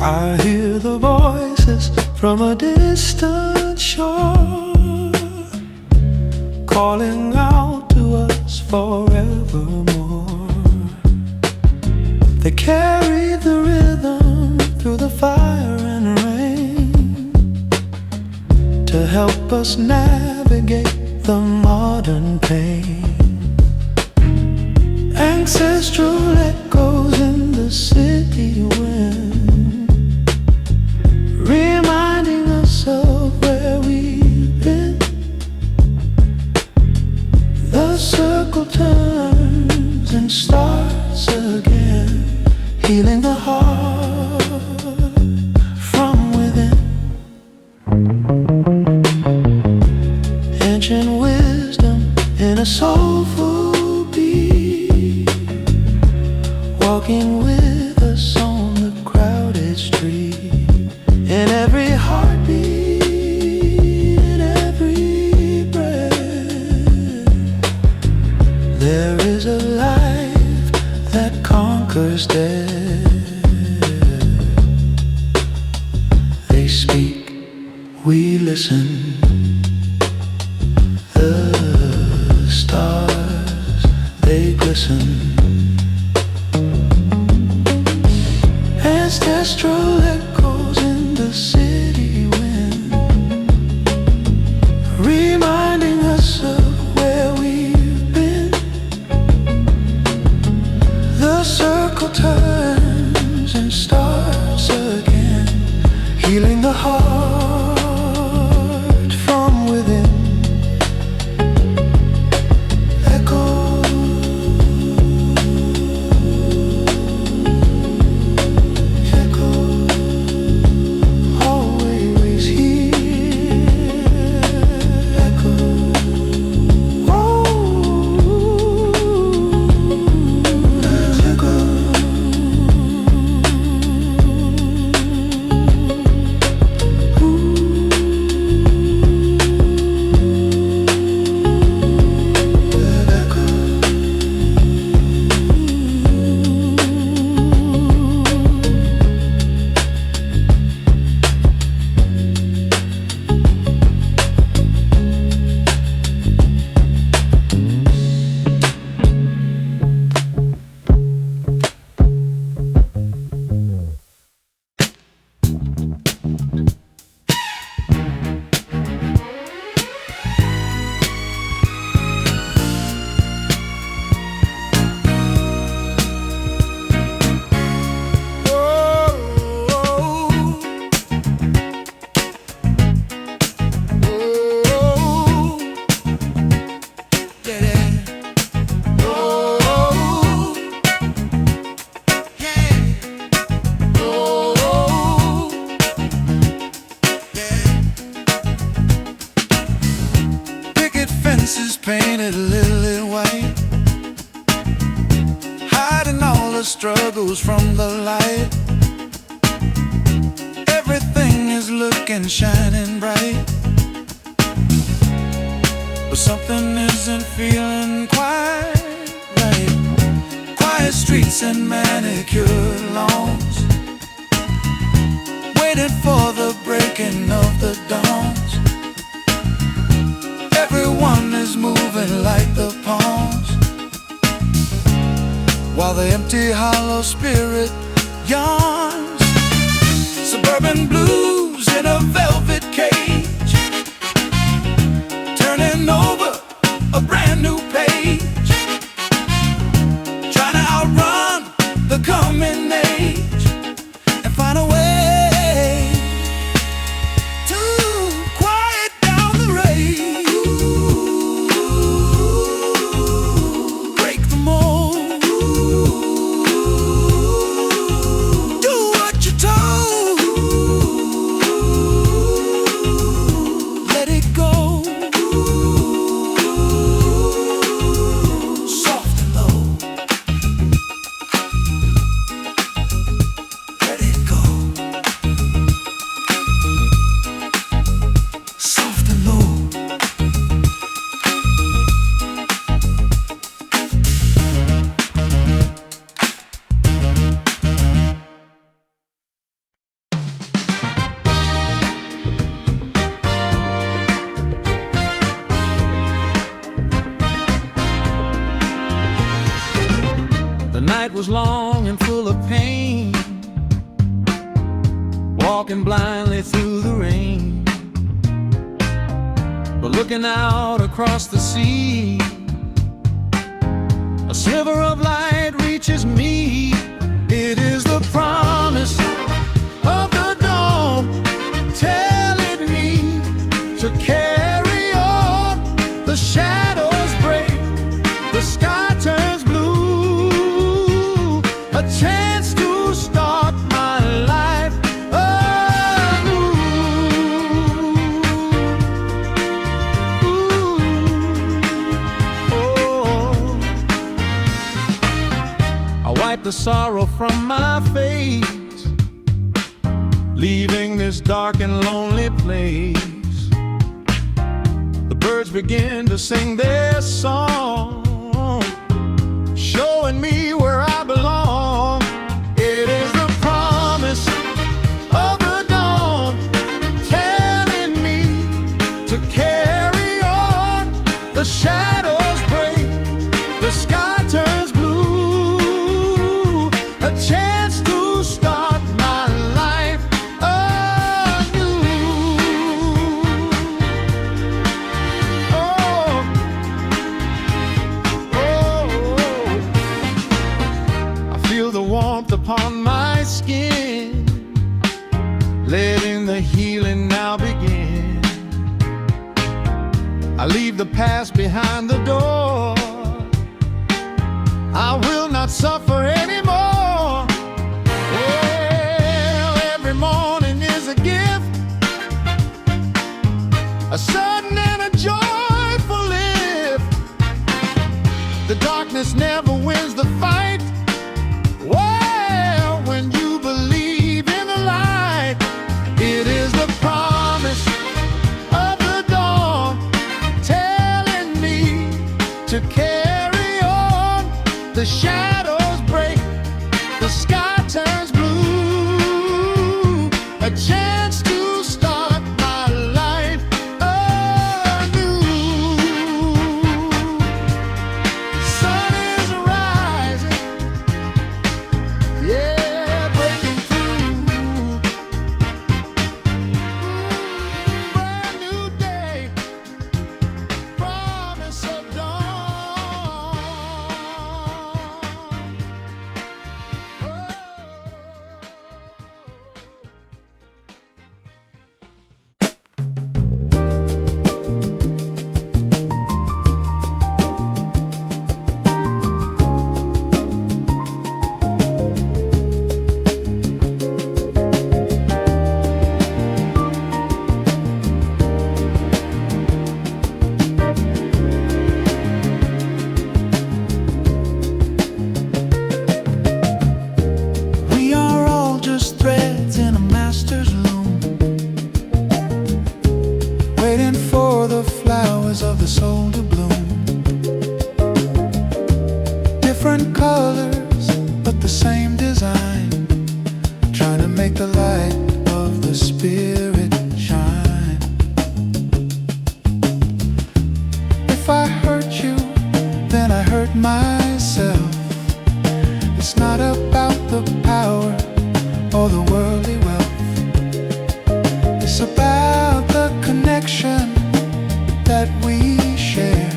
I hear the voices from a distant shore, calling out to us forevermore. They carry the rhythm through the fire and rain to help us navigate the modern pain. Ancestral echoes in the city wind, reminding us of where we've been. The circle turns and starts again, healing the heart from within. Ancient wisdom in a soulful beat, walking with us on the crowded street. In every heartbeat, in every breath, there is a life that conquers death. They speak, we listen. The stars, they glisten. Ancestral echoes in the city wind, reminding us of where we've been. The circle turns and starts again, healing the heart from within. Painted lily white, hiding all the struggles from the light. Everything is looking shining bright, but something isn't feeling quite right. Quiet streets and manicured lawns, waiting for the breaking of the dawns. Everyone is moving like the pawns, while the empty hollow spirit yawns. Suburban blues in a velvet cage, turning over a brand new page, trying to outrun the coming age and find a way to quiet down the rage. night was long and full of pain, walking blindly through the rain. But looking out across the sea, a sliver of light reaches me. It is the promise of the dawn, telling me to carry on. The shadows break, the sky turns blue, a chance to start my life anew. Oh, I wipe the sorrow from my face, leaving this dark and lonely place. The birds begin to sing their song, showing me where I belong. It is the promise of the dawn, telling me to carry on. The shadows break, the sky turns blue, a chance to start my life anew. Oh, I feel the warmth upon my skin, letting the healing now begin. I leave the past behind the door, I will not suffer anymore. Well, every morning is a gift, a sudden and a joyful lift. The darkness never wins the fight. Well, when you believe in the light, it is the promise of the dawn, telling me to carry on. The shadows break, the sky turns blue, a chance to start my life anew. Sun is rising, yeah, breaking through. Brand new day, promise of dawn. We are all just threads in a master's loom, waiting for the flowers of the soul to bloom. Different colors, but the same design, trying to make the light of the spirit shine. If I hurt you, then I hurt myself. It's not about the power or the worldly wealth, it's about the connection that we share,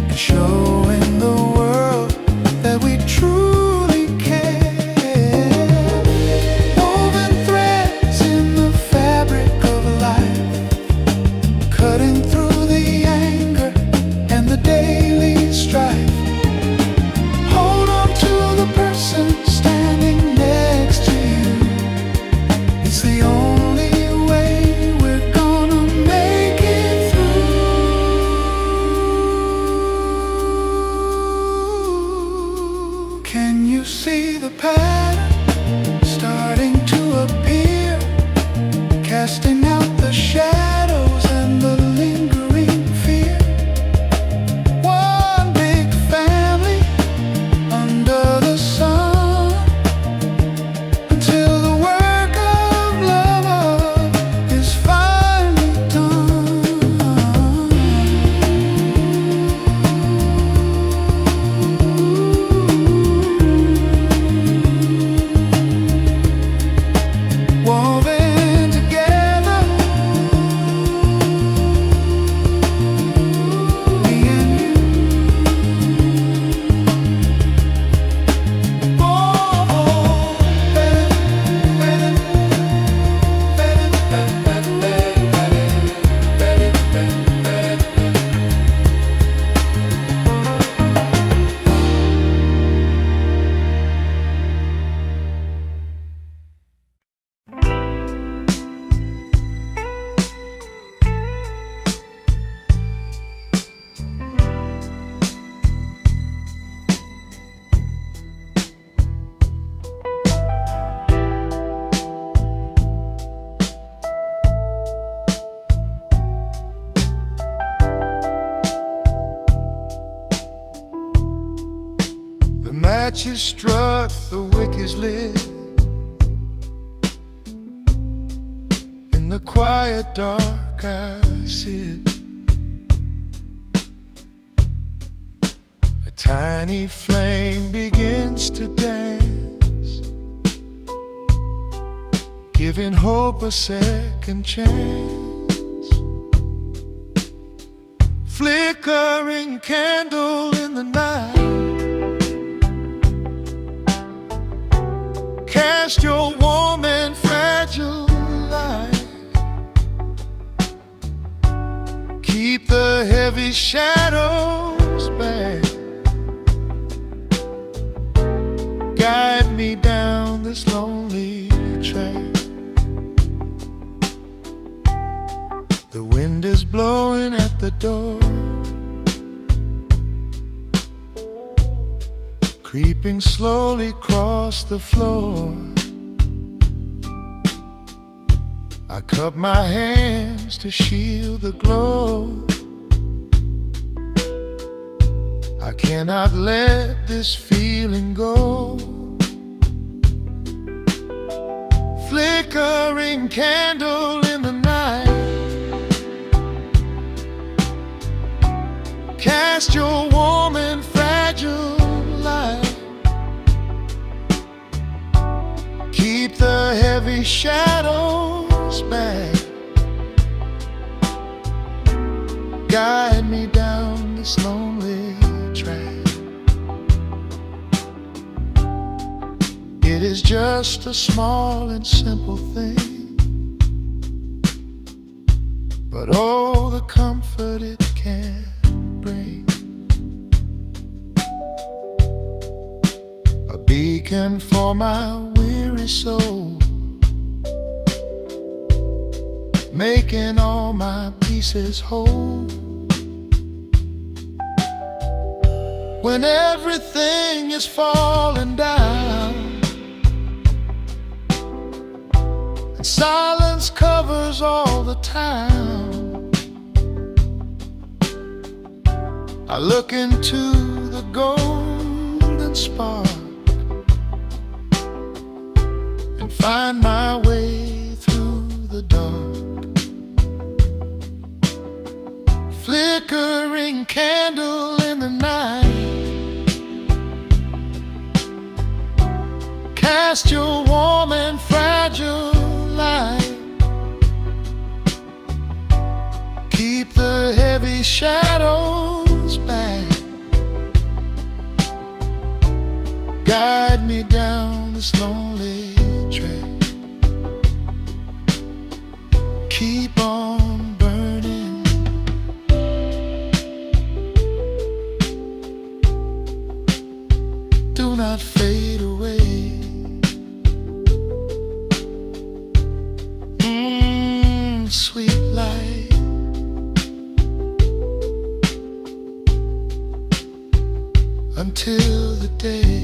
and showing the world that we truly care. Woven threads in the fabric of life, cutting through the anger and the daily strife. Hold on to the person standing next to you. It's the only way we're gonna make it through. Can you see the pattern starting to appear, casting out the shadows and the lingering fear? One big family under the sun, until the work of love is finally done. matches struck, the wick is lit. In the quiet dark I sit. A tiny flame begins to dance, giving hope a second chance. Flickering candle in the night, cast your warm and fragile light. Keep the heavy shadows back. Guide me down this lonely track. The wind is blowing at the door, creeping slowly across the floor. I cup my hands to shield the glow. I cannot let this feeling go. Flickering candle in the night, cast your warm and fragile light. Keep the heavy shadows back. Guide me down this lonely track. It is just a small and simple thing, but oh, the comfort it can bring. A beacon for my weary soul, making all my pieces whole. When everything is falling down and silence covers all the town, I look into the golden spark and find my way through the dark. Flickering candle in the night, cast your warm and fragile light. Keep the heavy shadows back. Guide me down this lonely track. Keep on burning. Do not fade away. Sweet light, until the day.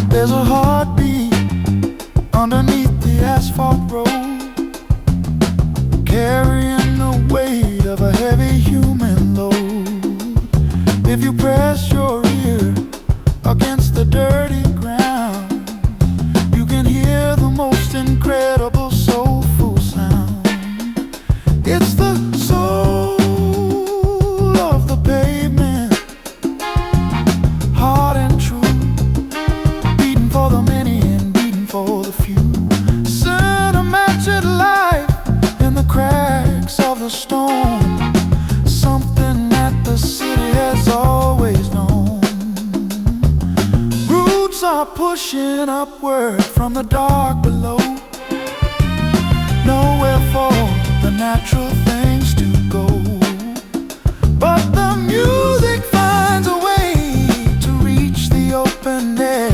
There's a heartbeat underneath the asphalt road, carrying the weight of a heavy human load. If you press your ear against the dirty ground, you can hear the most incredible soulful sound. It's the soul of the pavement, hard and true, for the many and beating for the few. Cinematic life in the cracks of the stone, something that the city has always known. Roots are pushing upward from the dark below. natural things to go. But the music finds a way to reach the open air,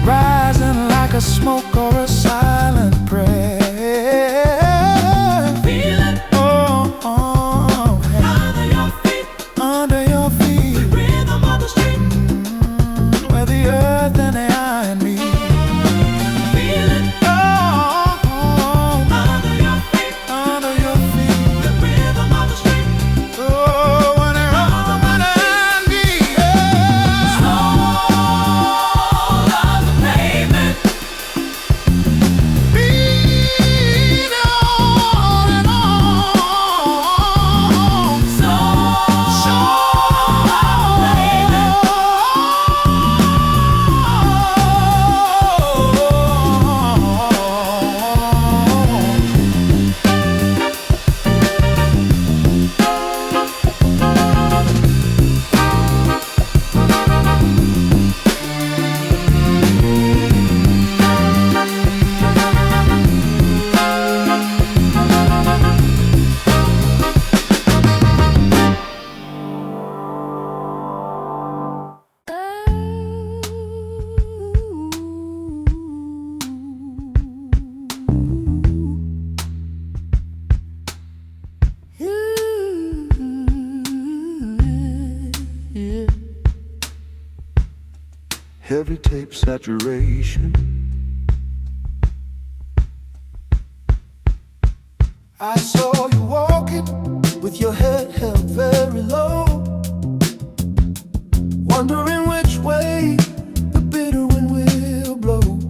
rising like a smoke or a silent prayer. Feel it. Oh, oh, hey. Under your feet. Under your feet. The rhythm of the street. Where the earth and the eye and me. Feel it. Oh, oh, Under your feet. under your feet. The rhythm of the street. Oh, when the earth and the eye and me. Yeah. Soul of the pavement. Beat on and on. Soul of the pavement. Heavy tape saturation. I saw you walking with your head held very low, wondering which way the bitter wind will blow.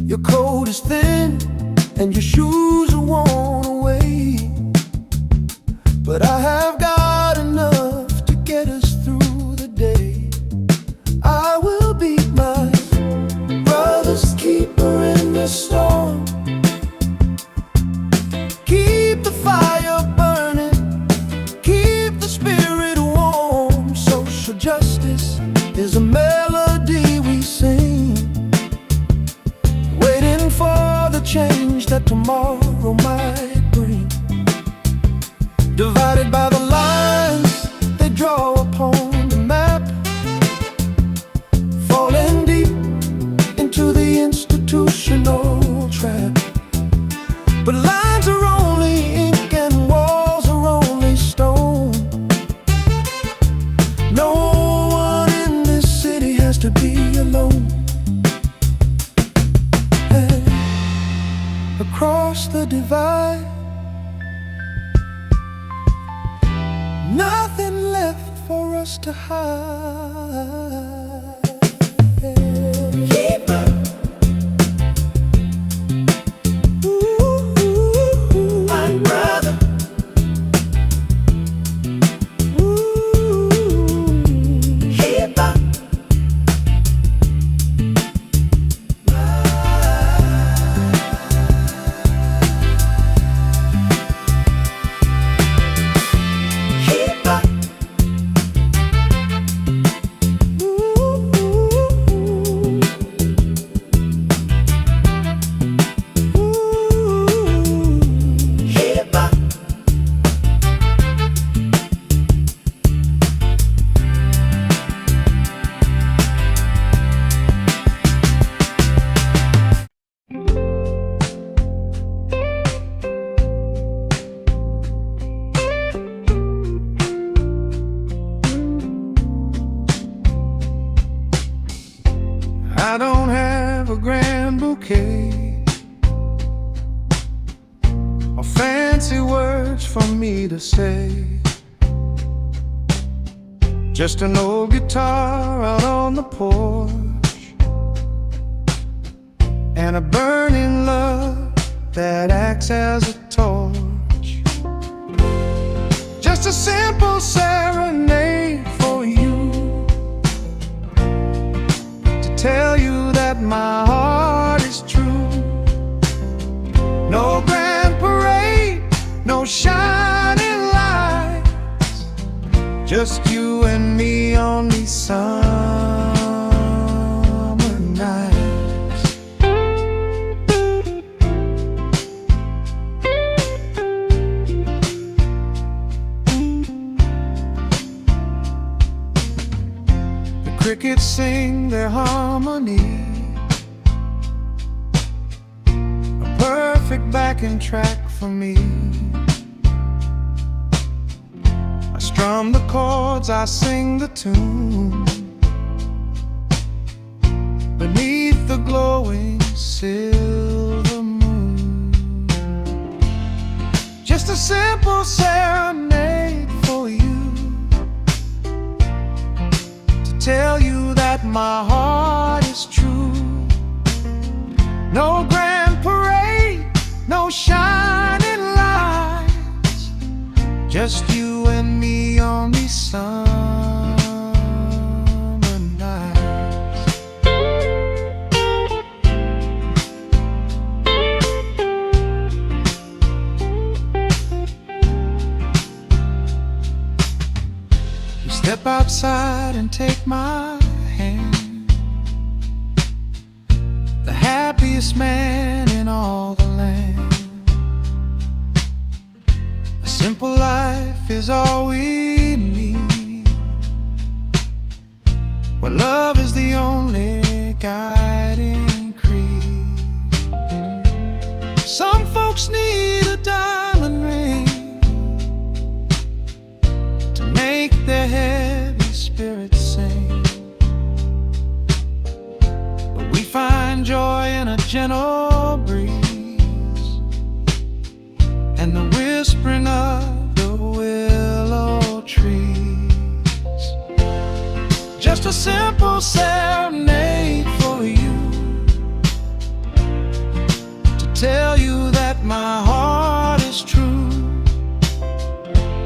Your coat is thin and your shoes are worn away, but I have got enough to get us through the day. I will be my brother's keeper in the storm. Keep the fire burning, keep the spirit warm. Social justice is a melody we sing, waiting for the change that tomorrow might bring. Divided by the lines they draw upon the map, falling deep into the institutional trap. But lines are only ink and walls are only stone. No one in this city has to be alone. Hey, across the divide, nothing left for us to hide. Keeper. My brother. Keeper. Keeper. Keeper. I don't have a grand bouquet or fancy words for me to say. Just an old guitar out on the porch and a burning love that acts as a torch. Just a simple serenade for you, to tell you that my heart is true. No grand parade, no shining lights, just you and me on these summer nights. crickets sing their harmony, a perfect backing track for me. I strum the chords, I sing the tune, beneath the glowing silver moon. Just a simple serenade for you, to tell you that my heart is true. No grand parade, no shining lights, just you and me on these summer nights. You step outside and take my hand, the happiest man in all the land. A simple life is all we need, where love is the only guiding creed. Some folks need a diamond ring to make their heavy spirits sing, but we find joy in a gentle breeze and the whispering of the willow trees. Just a simple serenade for you, to tell you that my heart is true.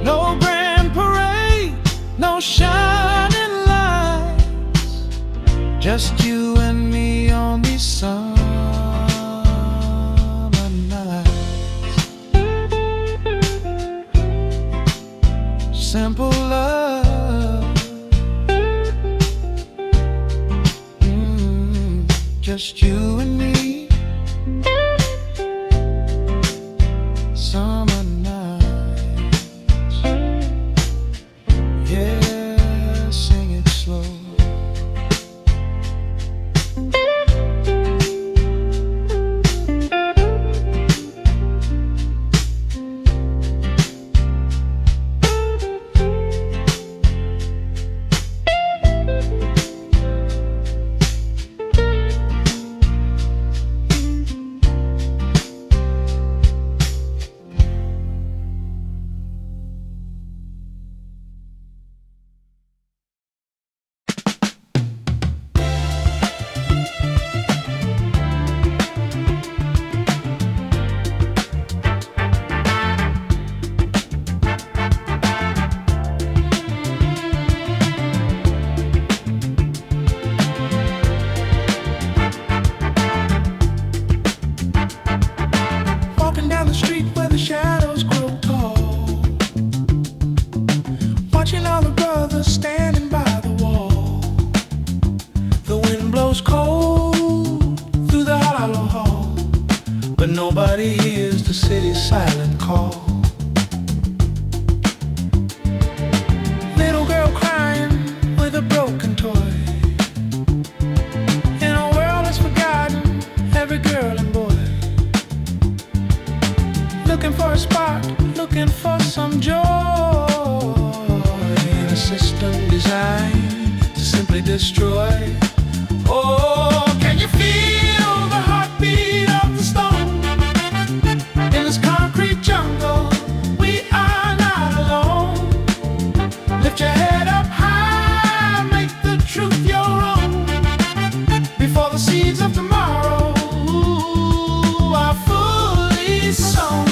No grand parade, no shining lights, just you and me on these summer nights. Simple love, just you and me, summer nights. Yeah, sing it slow. Walking down the street where the shadows grow tall, watching all the brothers standing by the wall. The wind blows cold through the hollow hall, but nobody hears the city's silent call. Little girl crying with a broken toy, in a world that's forgotten every girl and boy. Looking for a spark, looking for some joy, in a system designed to simply destroy. Oh, can you feel the heartbeat of the storm? In this concrete jungle, we are not alone. Lift your head up high, make the truth your own, before the seeds of tomorrow are fully sown.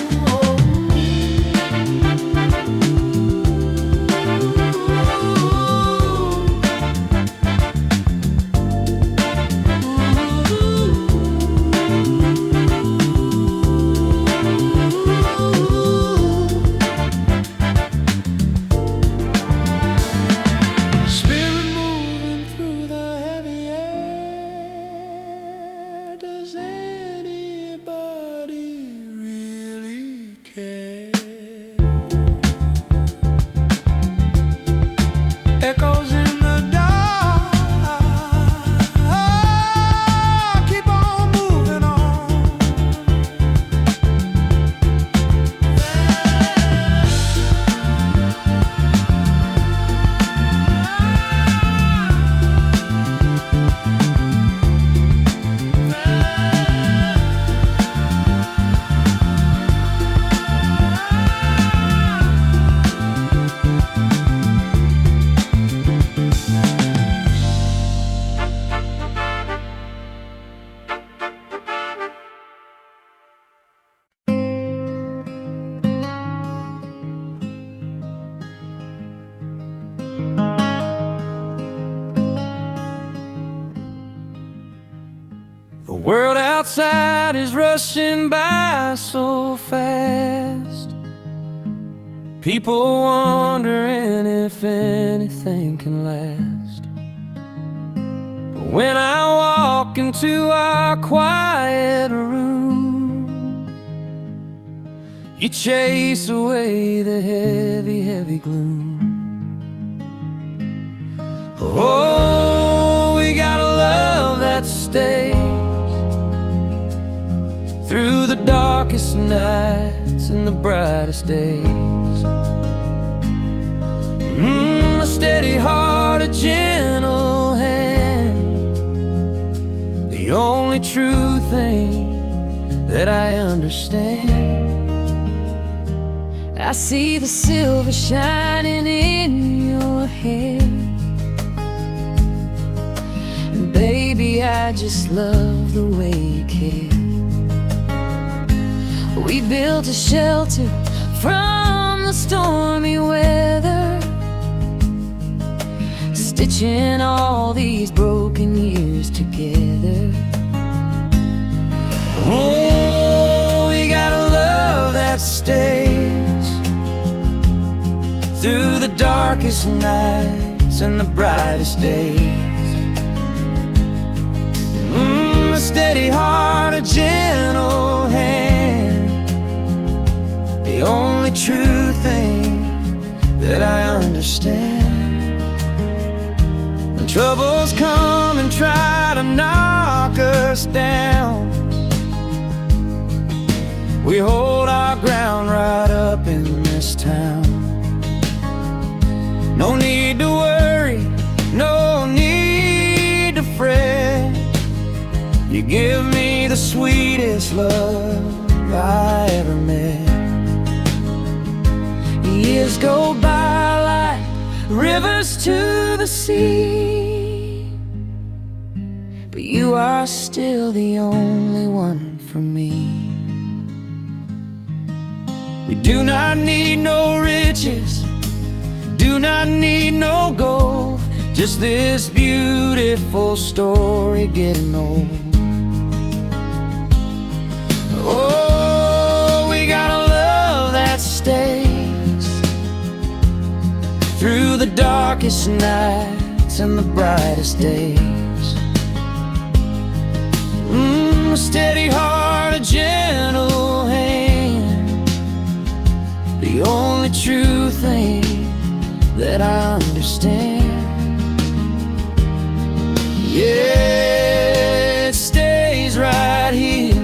outside is rushing by so fast. People wondering if anything can last. But when I walk into our quiet room, you chase away the heavy, heavy gloom. Oh, we got a love that stays through the darkest nights and the brightest days. A steady heart, a gentle hand, the only true thing that I understand. I see the silver shining in your hair, and baby, I just love the way you care. We built a shelter from the stormy weather, stitching all these broken years together. Oh, we got a love that stays through the darkest nights and the brightest days. A steady heart, a gentle hand, the only true thing that I understand. When troubles come and try to knock us down, we hold our ground right up in this town. No need to worry, no need to fret. You give me the sweetest love I ever met. Years go by like rivers to the sea, but you are still the only one for me. We do not need no riches, do not need no gold, just this beautiful story getting old. Oh, we got a love that stays through the darkest nights and the brightest days. A steady heart, a gentle hand, the only true thing that I understand. Yeah, it stays right here,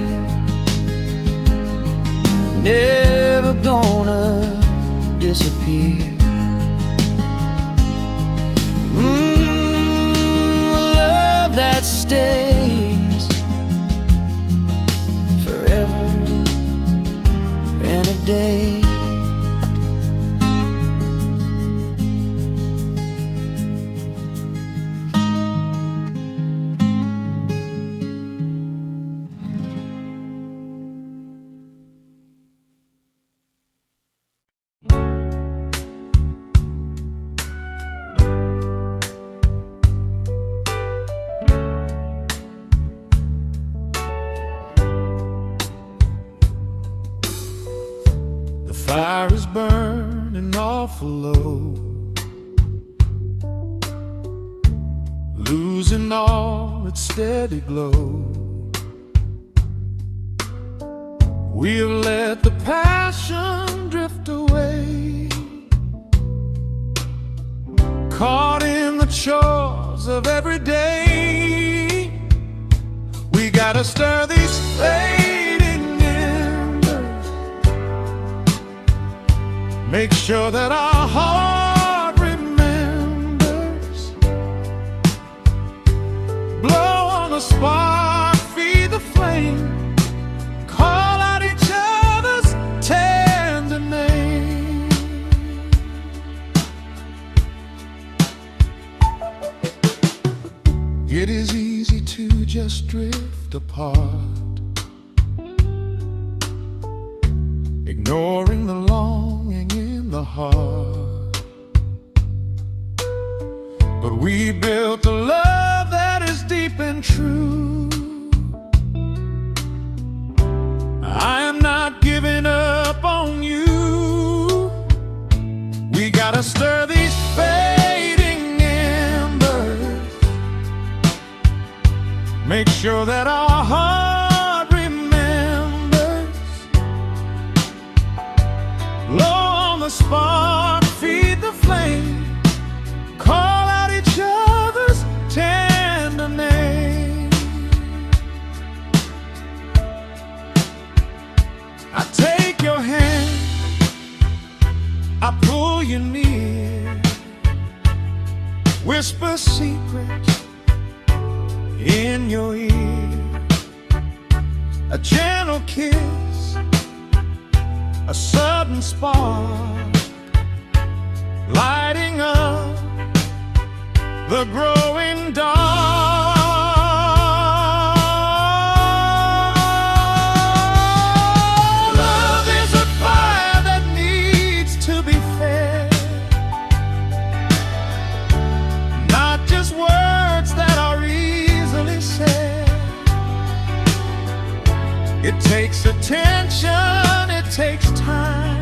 never gonna disappear. A love that stays forever and a day. Fire is burning awful low, losing all its steady glow. We've let the passion drift away, caught in the chores of every day. We gotta stir these fading embers, make sure that our heart remembers. Blow on the spark, feed the flame, call out each other's tender name. It is easy to just drift apart, ignoring the longing in the heart. But we built a love that is deep and true, sure that our heart remembers. Blow on the spark, feed the flame, call out each other's tender name. I take your hand, I pull you near, whisper secrets in your ear. A gentle kiss, a sudden spark, lighting up the growing dark. Love is a fire that needs to be fed, not just words that are easily said. It takes attention, it takes time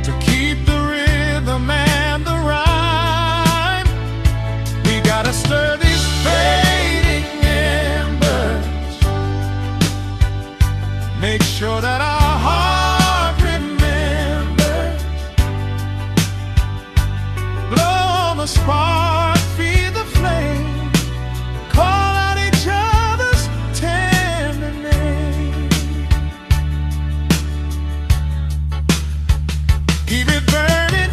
to keep the rhythm and the rhyme. We gotta stir these fading embers, make sure that our heart remembers. Blow on the spark, feed the flame, call out each other's tender name. Keep it burning,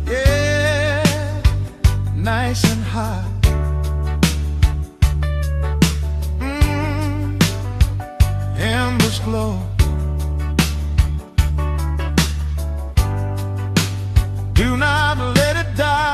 yeah, nice and hot. Embers glow, do not let it die.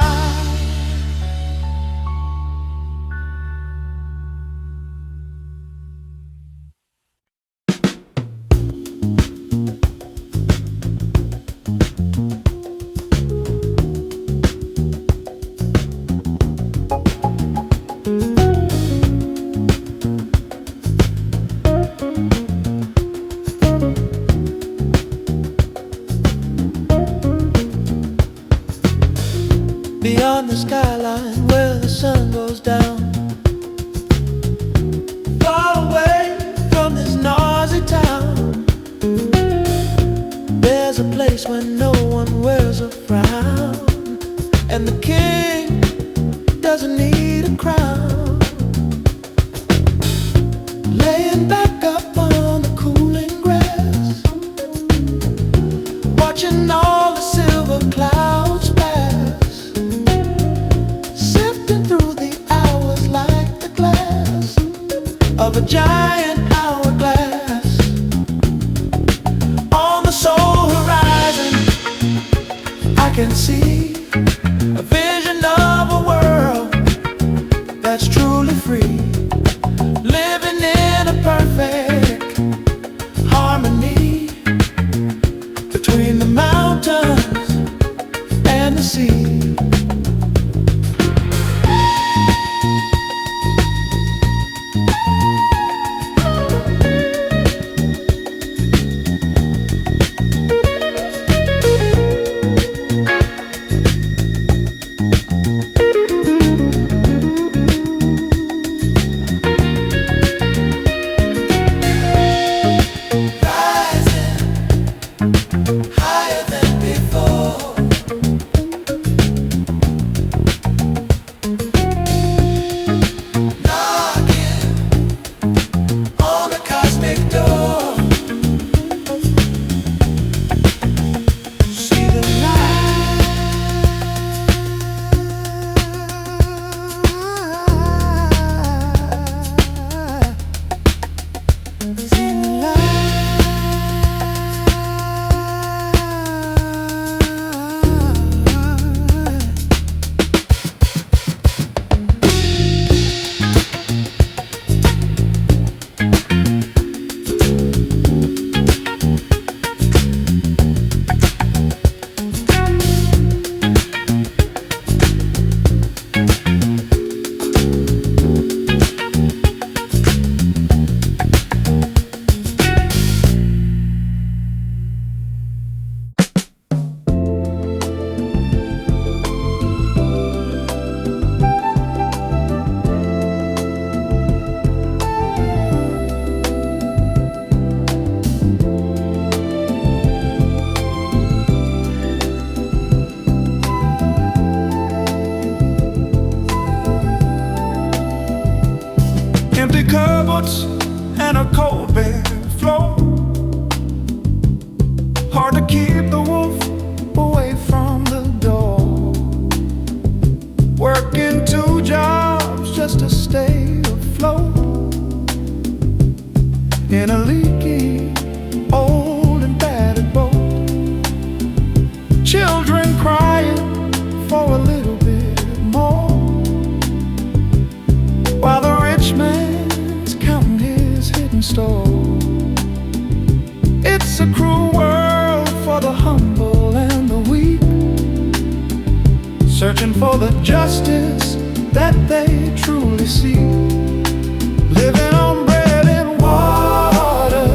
Beyond the skyline where the sun goes down, far away from this noisy town, there's a place where no one wears a frown, and the king doesn't need a crown. Laying back up on the cooling grass, watching all the silver clouds pass, sifting through the hours like the glass of a giant hourglass. On the soul horizon, I can see a vision of a world that's truly free, living in a perfect harmony between the mountains and the sea. Higher than before, knocking on the cosmic door. See the light, see the light. boats and a cold bear float. Hard to keep the wolf away from the door. Working 2 jobs just to stay afloat in a leaky, old and battered boat. Children crying for a little bit more, while the rich man's counting his hidden store. It's a cruel world for the humble and the weak, searching for the justice that they truly seek. Living on bread and water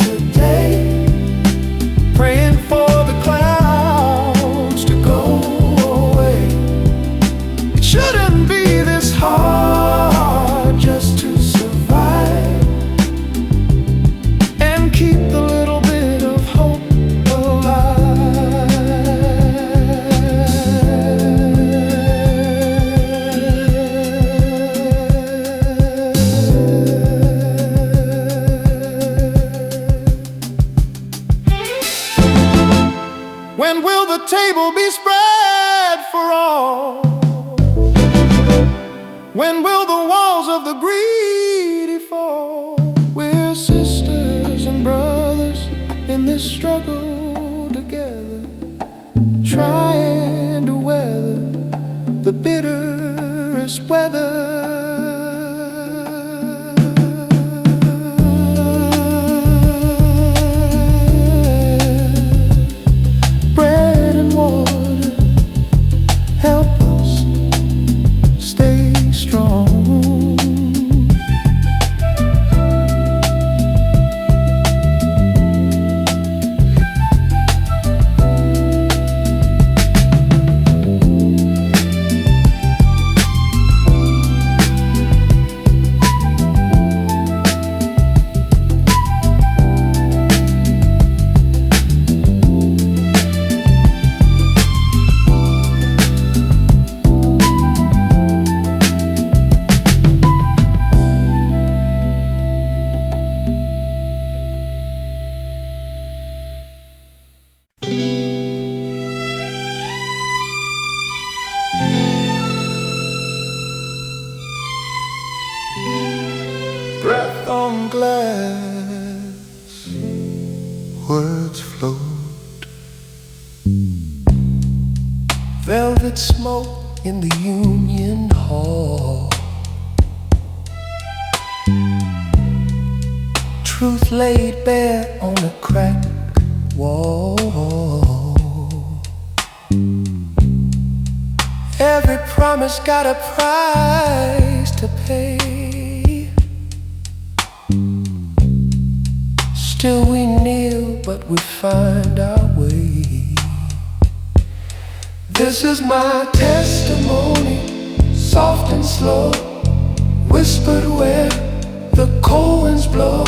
today, praying for the clouds to go away. It shouldn't be this hard just to survive and keep the little bit of hope When will the table be spread for all? When will the walls of the greedy fall? We're sisters and brothers in this struggle together, trying to weather the bitterest weather. Breath on glass, words float. Velvet smoke in the Union Hall. Truth laid bare on a cracked wall. Every promise got a price to pay. Still we kneel, but we find our way. This is my testimony, soft and slow, whispered where the cold winds blow.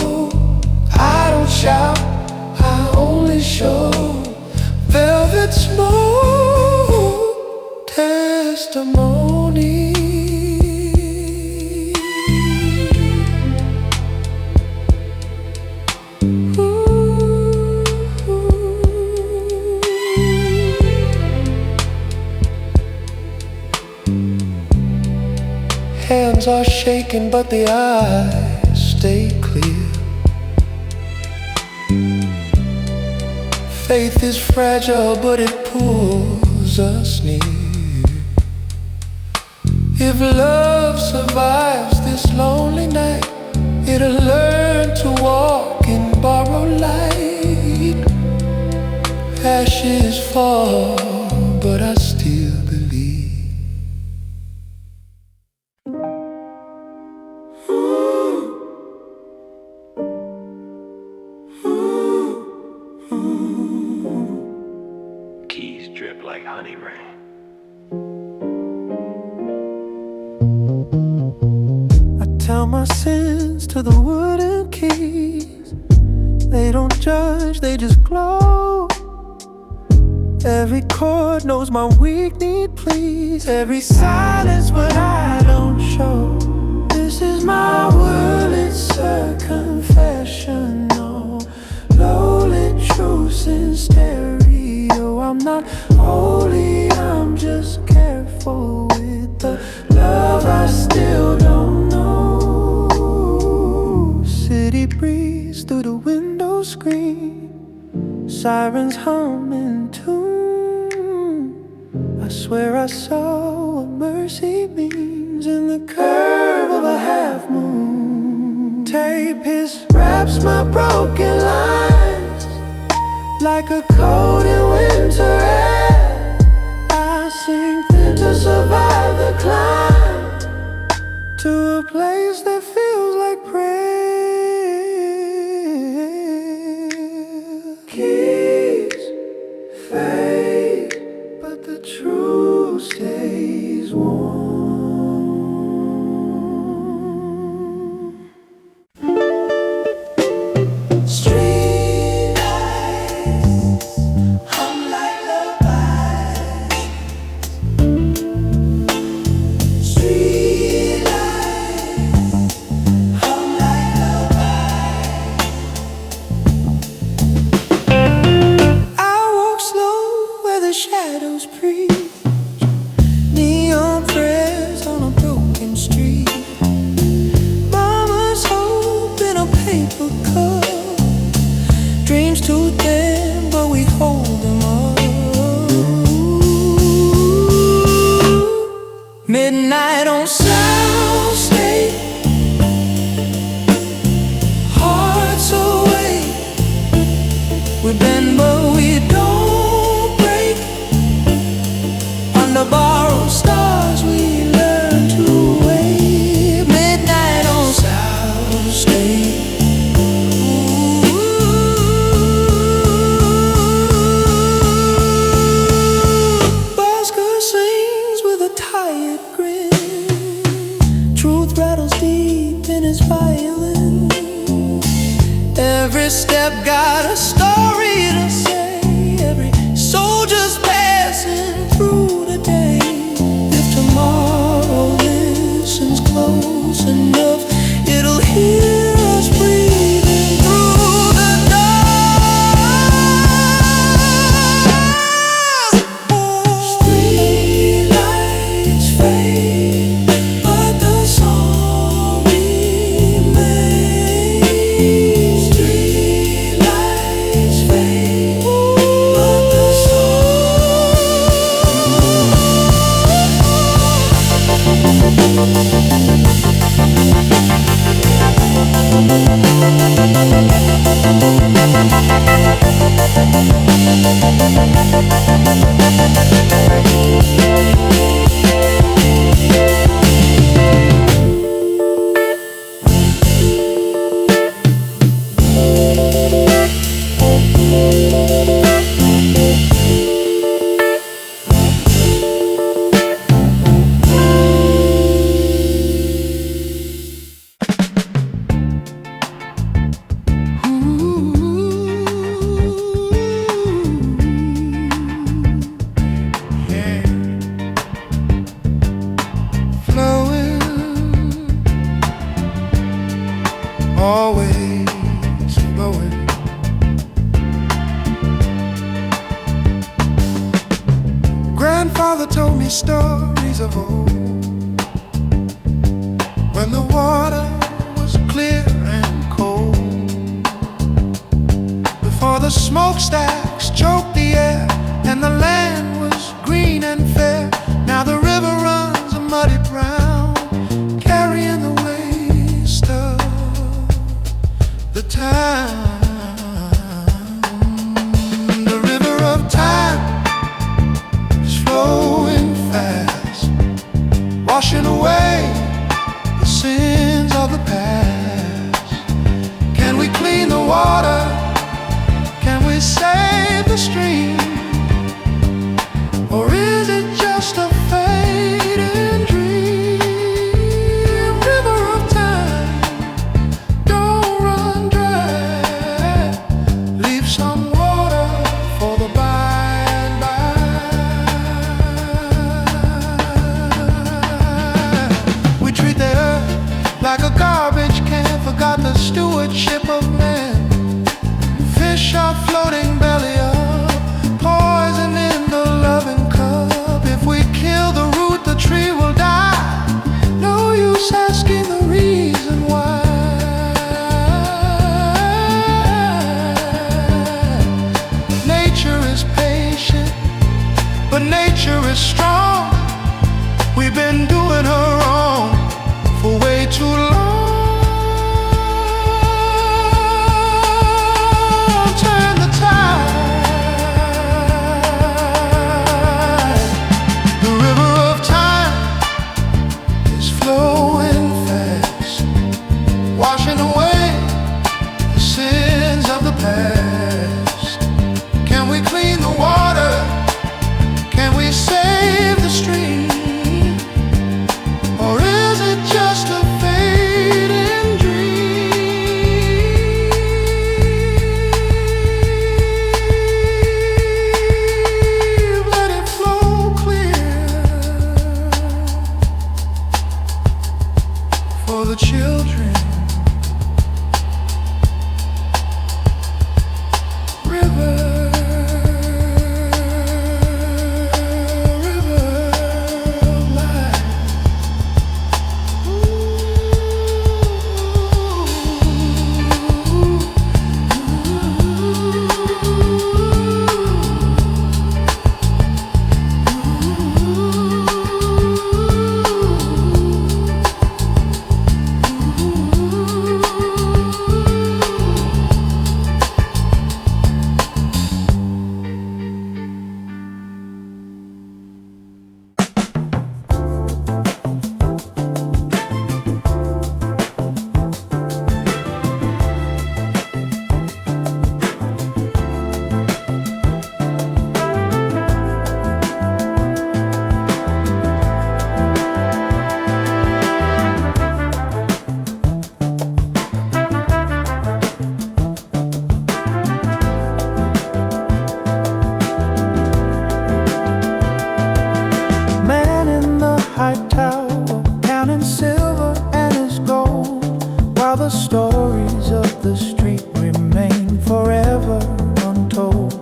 I don't shout, I only show velvet smoke testimony. Hands are shaking, but the eyes stay clear. Faith is fragile, but it pulls us near. If love survives this lonely night, it'll learn to walk in borrowed light. Ashes fall, but I still believe. Keys drip like honey rain. I tell my sins to the wooden keys. They don't judge, they just glow. Every chord knows my weak need please. Every silence when I don't show. This This is my world, it's a confessional. Lowly truths in stereo. I'm not holy, I'm just careful with the love I still don't know. City breeze through the window screen, sirens hum in tune. I swear I saw what mercy means in the curve of a half moon. Tape hiss wraps my broken lines like a cold in winter air. I sink thin to survive the climb to a place that feels like prayer. Keys fade, but the truth stays warm. Street lights hum like lullabies. Street lights hum like lullabies. I walk slow where the shadows preach, neon prayers on a broken street. Mama's hope in a paper cup, dreams too thin but we hold them up. Midnight on South State, hearts awake. We bend but we don't break. Under borrowed stars we learn to wait. Midnight on South State. Busker sings with a tired grin. Truth rattles deep in his violin. Every step got a story to say. Every soldier's passing through the day. If tomorrow listens close enough, it'll hear us breathing through the dark. Street lights fade, but the song remains. Street lights fade, but the always flowing. Grandfather told me stories of old, when the water was clear and cold, before the smokestacks choked the air and the land was green and fair. Now the river runs a muddy brown, carrying the waste of the time. The river of time is flowing fast, washing away the sins of the past. Can we clean the water? Can we save the stream? Or is it just a fading dream? River of time, don't run dry. the stories of the street remain forever untold.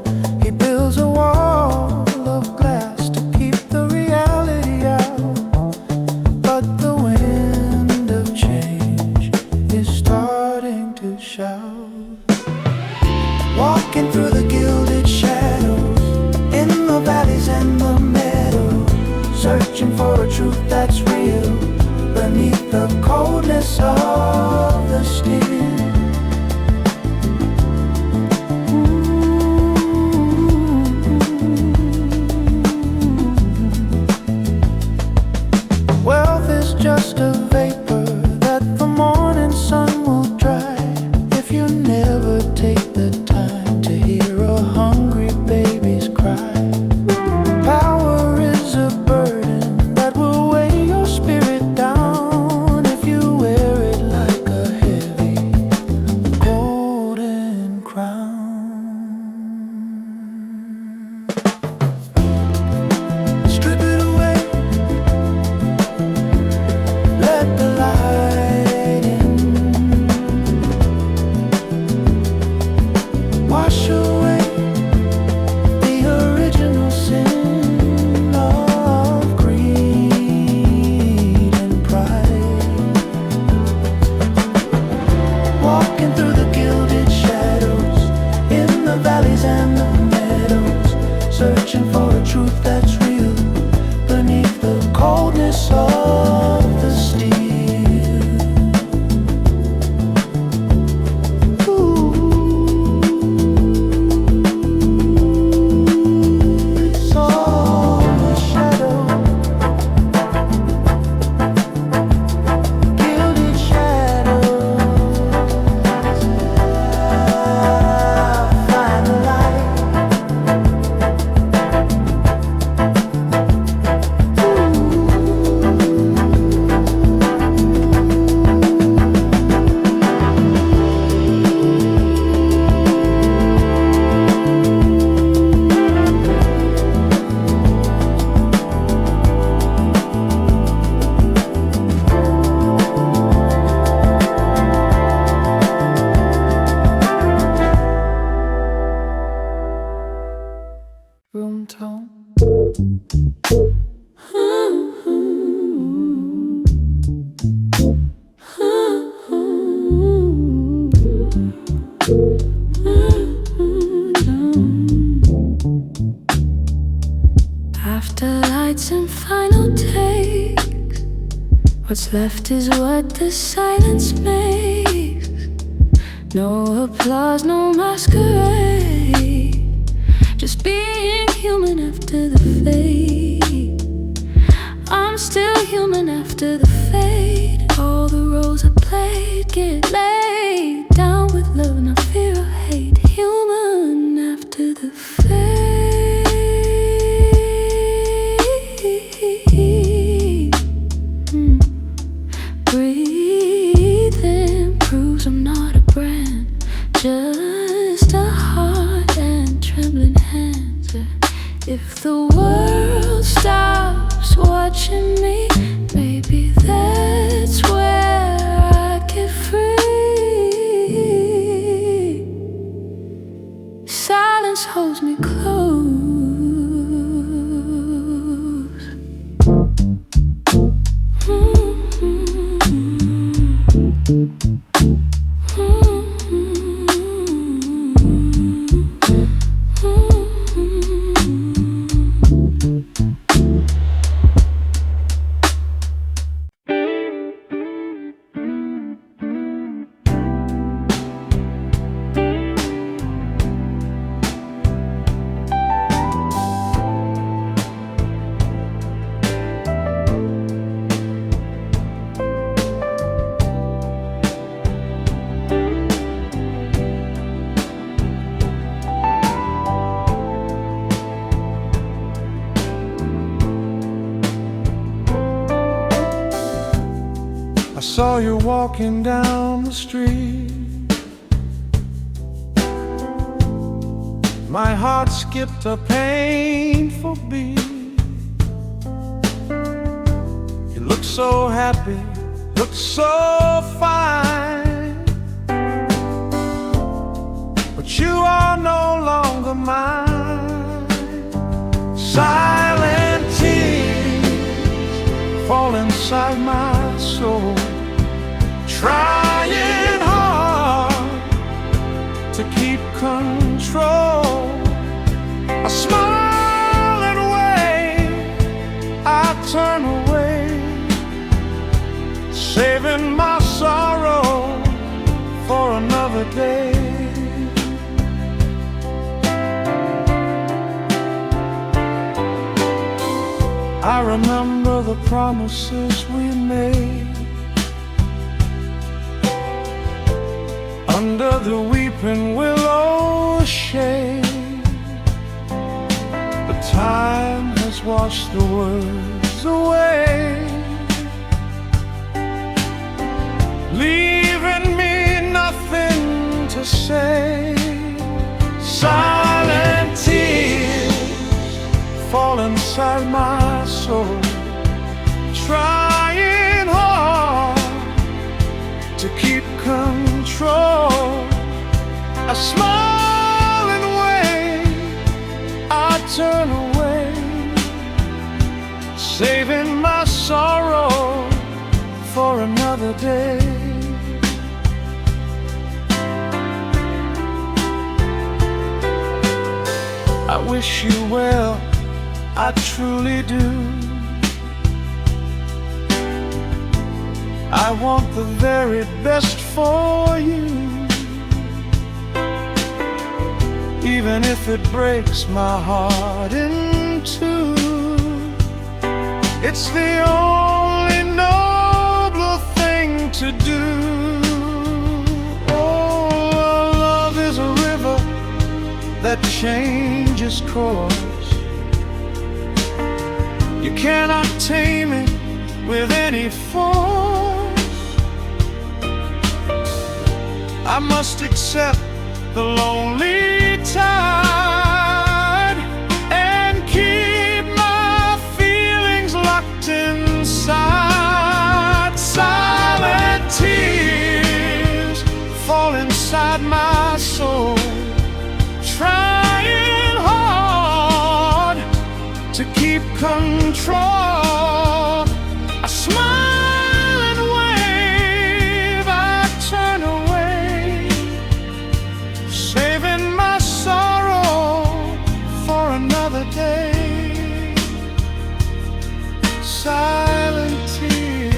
He builds a wall of glass to keep the reality out, but the wind of change is starting to shout. Walking through the gilded shadows, in the valleys and the meadows, searching for a truth that's real beneath the coldness of the steel. Wealth is just a vapor that the morning sun will dry if you never take the time to hear a hungry baby's cry. Power is a burden that will weigh your spirit down if you wear it like a heavy golden crown. Strip it away, let the light in. Wash away the original sin of greed and pride. Walking through the gilded shadows, in the valleys and the meadows, searching for a truth that's real beneath the coldness of the steel. It's all a shadow, gilded shadows. Find the light. Room tone. After lights and final takes, what's left is what the silence makes. No applause, no masquerade, just being human after the fade. I'm still human after the fade. All the roles I played get laid down with love, no fear or hate. Human after the fade. Breathing proves I'm not a brand, just a heart and trembling hands. If the world stops watching me, maybe that's where I get free. Silence holds me close. I saw you walking down the street. My heart skipped a painful beat. You looked so happy, looked so fine. inside my soul, trying hard to keep control. I smile and wave, I turn away, saving my sorrow for another day. I remember the promises we made under the weeping willow shade. But time has washed the words away, leaving me nothing to say. Silent tears fall inside my soul, trying hard to keep control. I smile and wave, I turn away, saving my sorrow for another day. I wish you well, I truly do. I want the very best for you, even if it breaks my heart in two. It's the only noble thing to do. Oh, love is a river that changes course. You cannot tame it with any force. I must accept the lonely tide and keep my feelings locked inside. Silent tears fall inside my soul, trying hard to keep control. I smile and wave, I turn away, saving my sorrow for another day. Silent tears,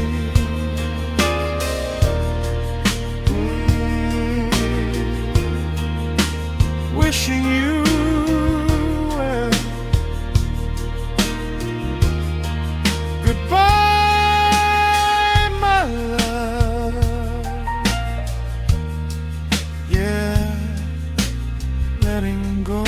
wishing you well. Goodbye, my love. Yeah, letting go.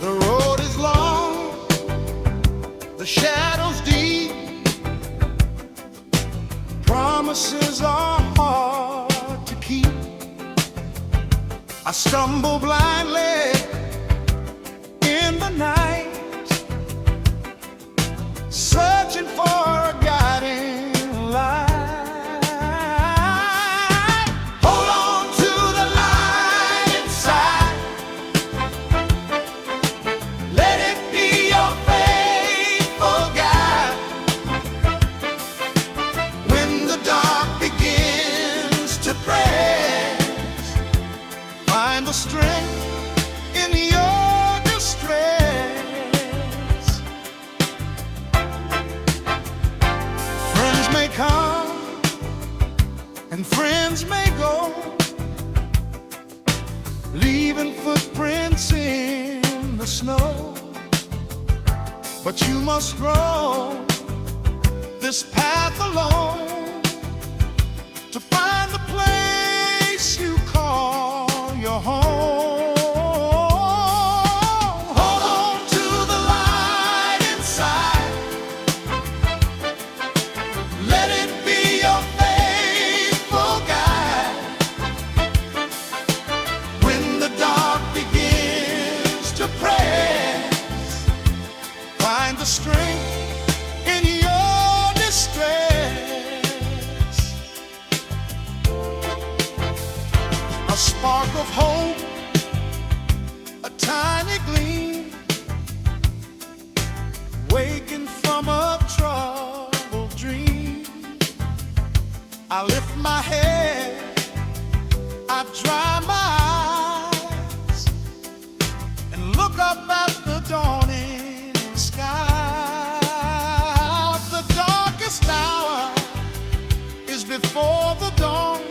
The road is long, the shadows deep, promises are hard to keep. I stumble blindly in the night, searching for a guiding light. Hold on to the light inside, let it be your faithful guide. When the dark begins to press, find the strength in your distress. Friends may come and friends may go, leaving footprints in the snow. But you must grow this path alone to find the place you call your home. spark of hope, a tiny gleam, waking from a troubled dream. I lift my head, I dry my eyes, and look up at the dawning sky. The darkest hour is before the dawn.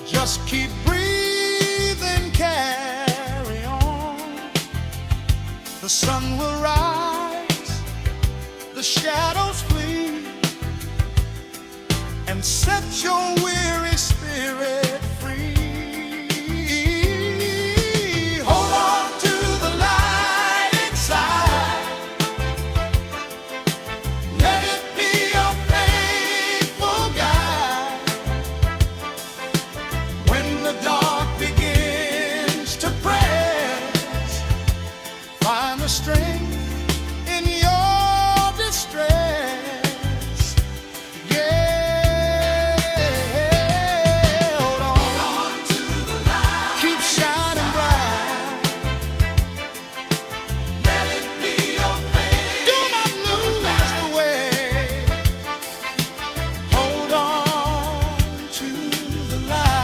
Just keep breathing, carry on. The sun will rise, the shadows flee, and set your weary spirit free. Hold on to the light inside. Let it be your faithful guide. When the dark begins to press, find the strength in your distress. Yeah, hold on to the light. Keep shining bright. Let it be your faith. Do not lose the way. Hold on to the light.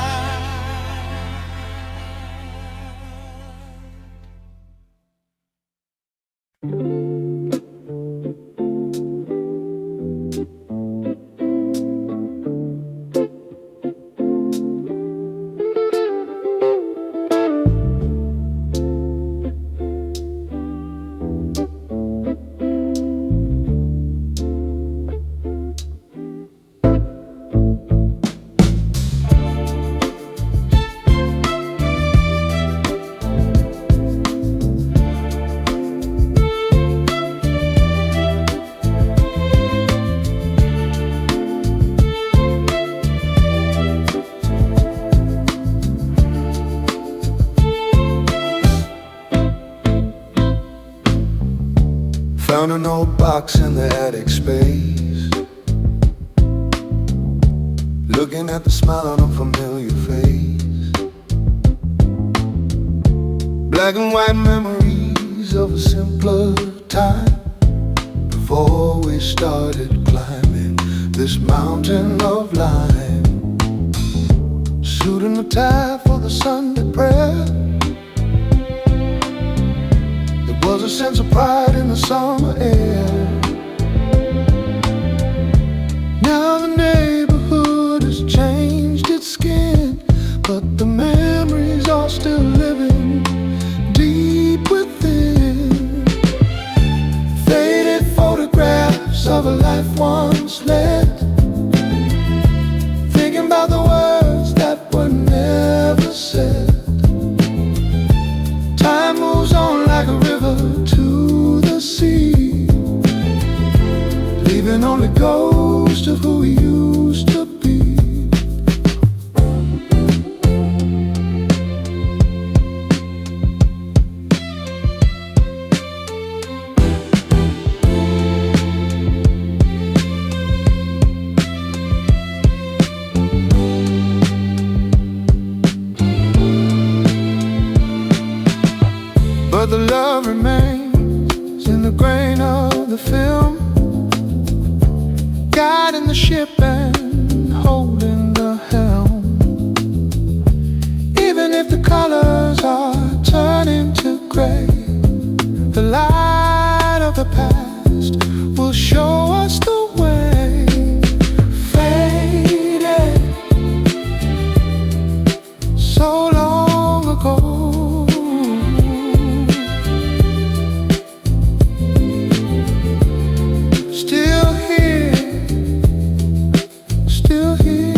Found an old box in the attic space, looking at the smile on a familiar face. Black and white memories of a simpler time, before we started climbing this mountain of lime. Suit and a tie for the Sunday prayer. There was a sense of pride in the summer air. Now the neighborhood has changed its skin, but the memories are still living deep within. Faded photographs of a life once led, thinking about the words that were never said. Time moves on like a river to the sea, leaving only ghosts of who we used to be. But the love remains in the grain of the film, guiding the ship and holding the helm. Even if the colors are turning to gray, the light of the past will show us the way. Faded so long ago, still here, still here.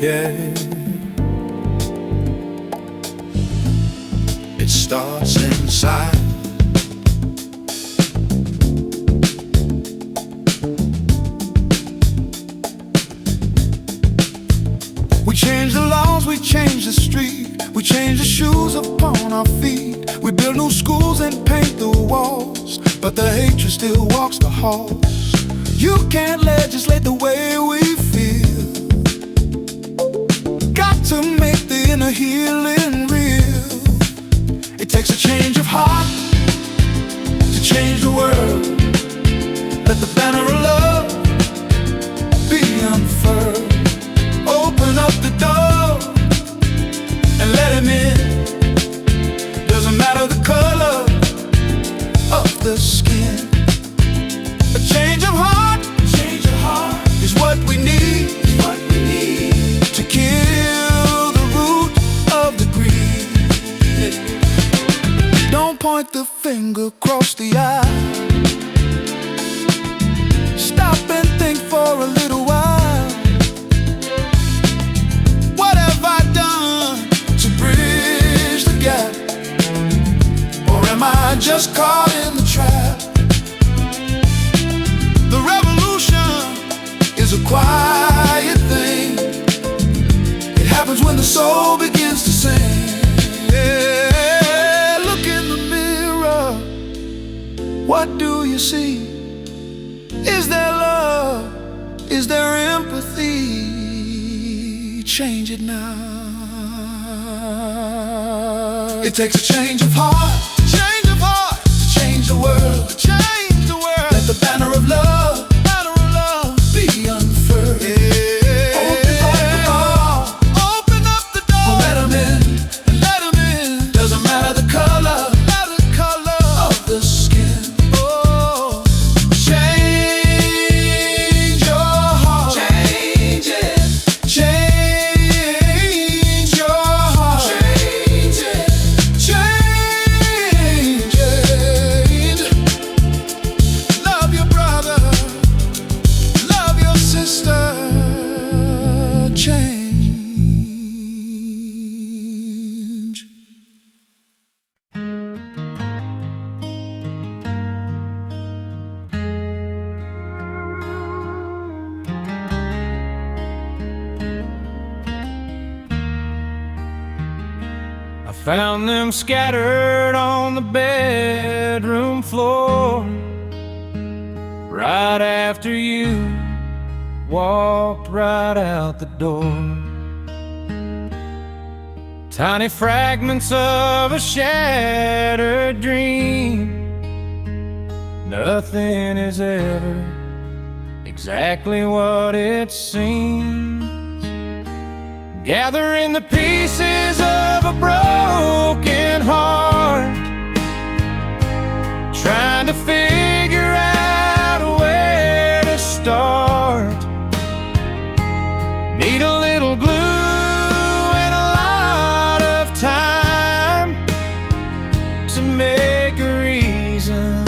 yeah. It starts inside. We change the laws, we change the street, we change the shoes upon our feet. We build new schools and paint the walls, but the hatred still walks the halls. You can't legislate the way we feel. Got to make the inner healing real. It takes a change of heart to change the world. Let the banner of love be unfurled. Open up the door and let him in. Doesn't matter the color of the skin. A change of heart is what we need, to kill the root of the greed. Don't point the finger, cross the eye. Stop and think for a little while. What have I done to bridge the gap? Or am I just caught in the trap? The revolution is a quiet thing. It happens when the soul begins to sing. Yeah, look in the mirror. What do you see? Is there love? Is there empathy? Change it now. It takes a change of heart, to change the world, Let the banner of love, be unfurled. Yeah. Open up the door, let 'em in, Doesn't matter the color of the skin. Oh, change your heart, change it. Change your heart, change it. Love your brother, love your sister. Change. I found them scattered on the bedroom floor right after you walked right out the door. Tiny fragments of a shattered dream. Nothing is ever exactly what it seems. Gathering the pieces of a broken heart, trying to figure out where to start. Need a little glue and a lot of time to make a reason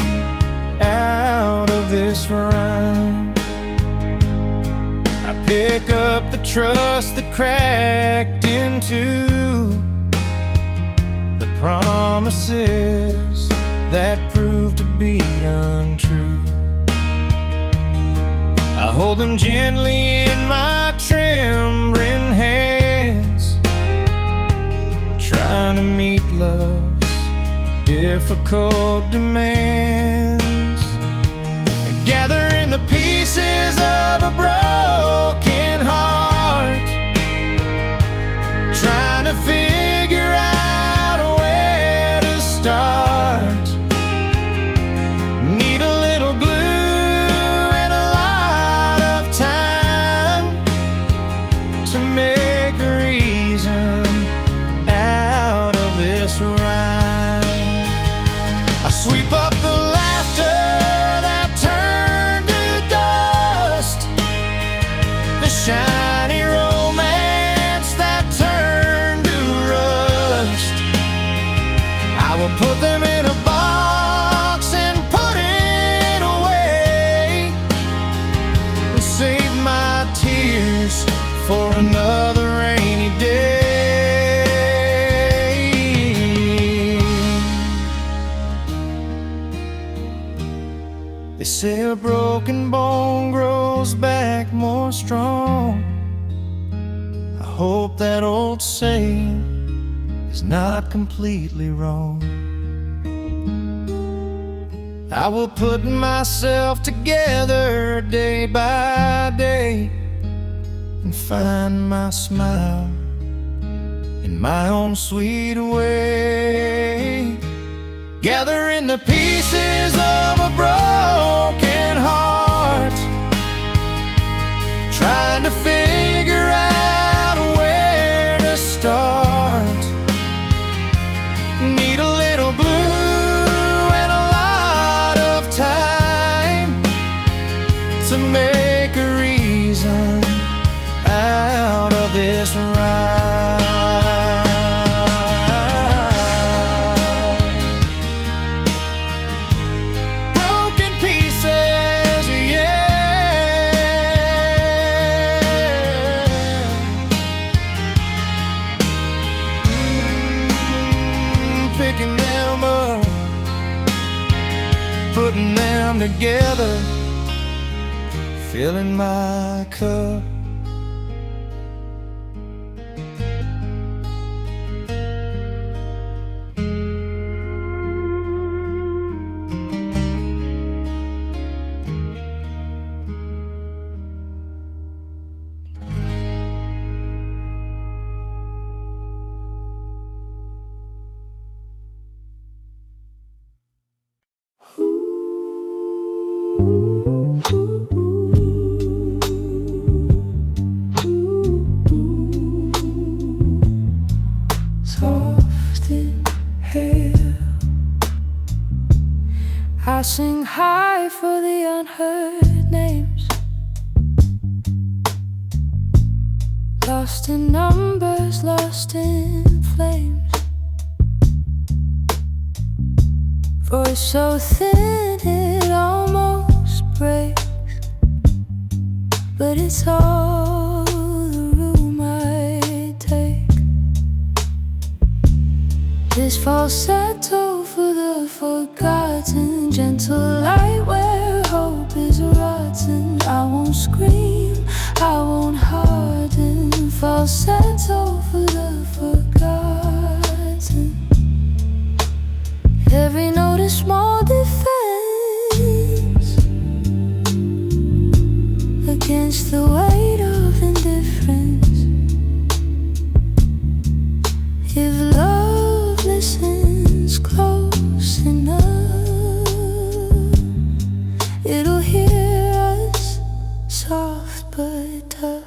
out of this rhyme. I pick up the trust that cracked into the promises that proved to be untrue. I hold them gently in my trembling hands, trying to meet love's difficult demands. Gathering the pieces of a broken heart, trying to figure out where to start. Need a little glue and a lot of time to make a reason out of this rhyme. I sweep up the laughter that turned to dust, the shiny romance that turned to rust. I will put them in a box and put it away, and save my tears for another say a broken bone grows back more strong. I hope that old saying is not completely wrong. I will put myself together day by day and find my smile in my own sweet way, gathering the pieces of a broken heart, trying to figure out where to start. Need a little blue and a lot of time to make a reason out of this ride. Broken pieces, picking them up, putting them together, filling my cup. Soft inhale, I sing high for the unheard names, lost in numbers, lost in flames. Voice so thin it almost breaks, but it's all the room I take. This falsetto for the forgotten, gentle light where hope is rotten. I won't scream, I won't harden. Falsetto for the forgotten. Every note is small defense against the weight of indifference. If love listens close enough, it'll hear us, soft but tough.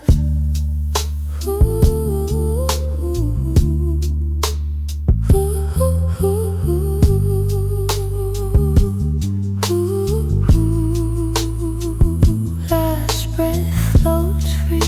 Last breath floats free.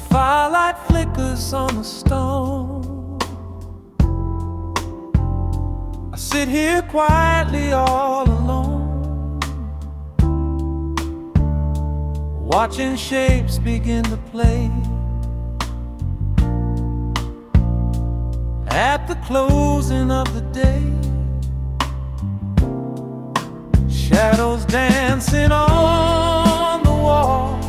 Firelight flickers on the stone. I sit here quietly all alone, watching shapes begin to play. At the closing of the day, shadows dancing on the wall,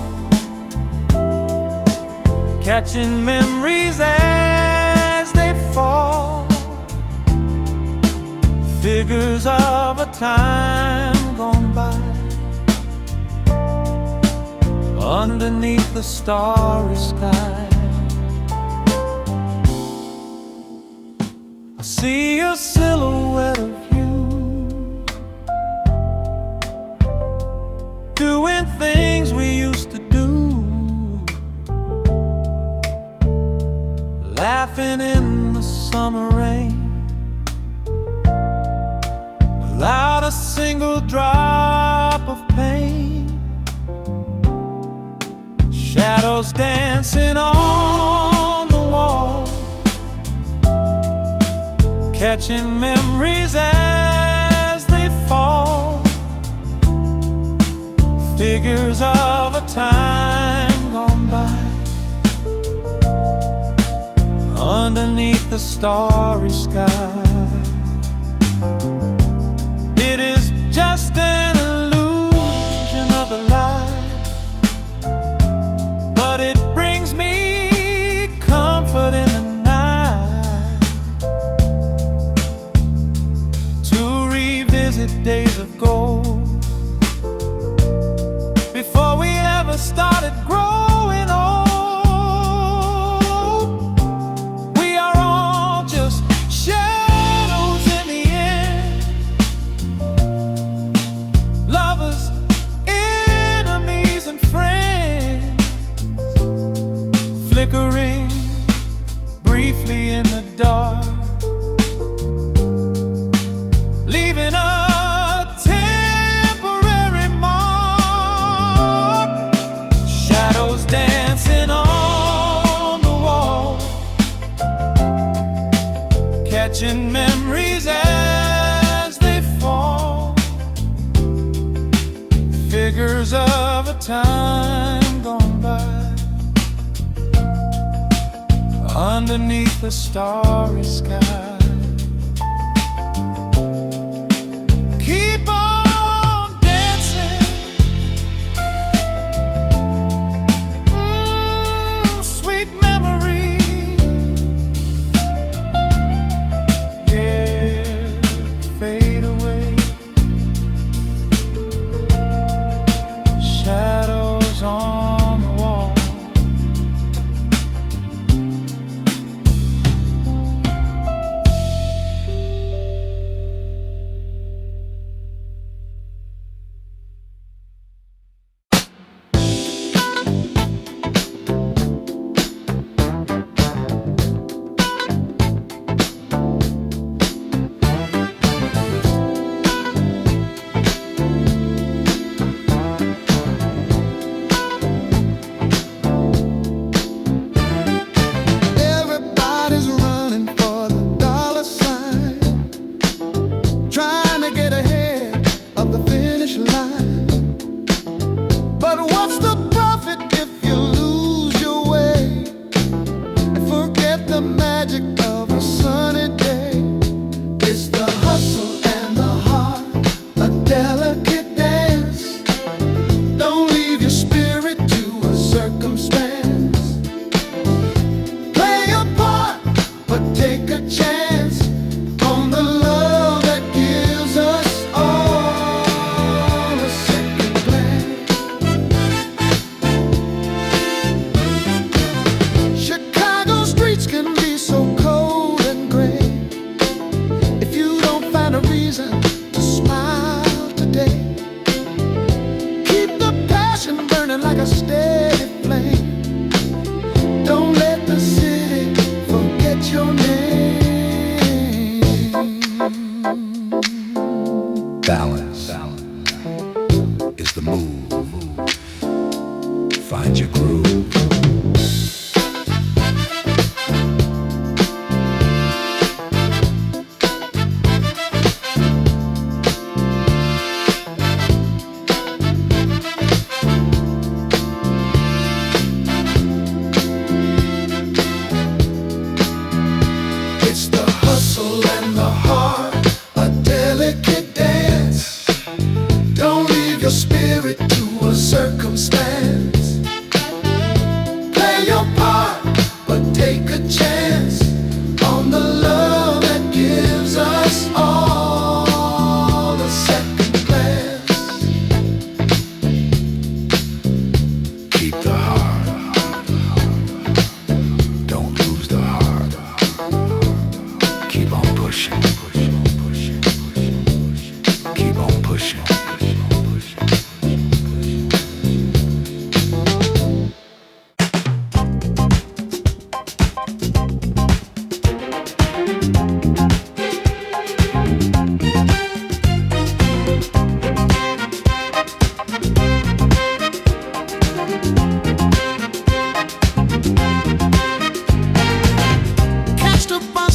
catching memories as they fall. Figures of a time gone by, underneath the starry sky. I see a silhouette of you, doing things we used to do. walking in the summer rain without a single drop of pain. Shadows dancing on the wall, catching memories as they fall. Figures of a time gone by, underneath the starry sky. It is just an illusion of the light, but it brings me comfort in the night. To revisit days of gold, before we ever started growing old. We are all just shadows in the end, lovers, enemies, and friends, flickering briefly in the dark, leaving a temporary mark. Shadows dancing on the wall, catching memories as they fall. Figures of a time gone by, underneath the starry sky. Keep on dancing, sweet memory. Yeah, fade away. Shadows on the wall. Everybody's running for the dollar sign, trying to get ahead of the finish line. But what's the profit if you lose your way and forget the magic of a sunny day? It's the hustle and the heart, a delicate dance. Don't leave your spirit to a circumstance. Play a part, but take a chance on the love that gives us all a second glance. Chicago streets can be so cold and gray if you don't find a reason to smile today. Keep the passion burning like a steady flame. Don't let the city forget your name.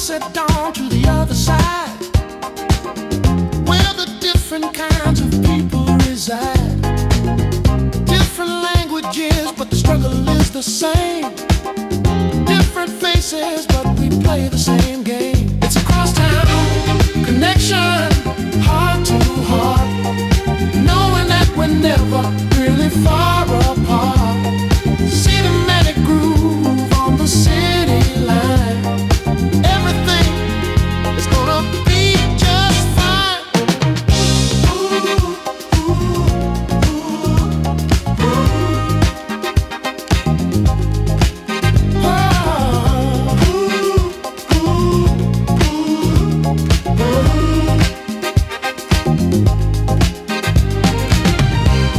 sunset dawn to the other side, where the different kinds of people reside. Different languages, but the struggle is the same. Different faces, but we play the same game. It's a crosstown connection, heart to heart, knowing that we're never really far apart. Cinematic groove on the city line. Everything is gonna be just fine.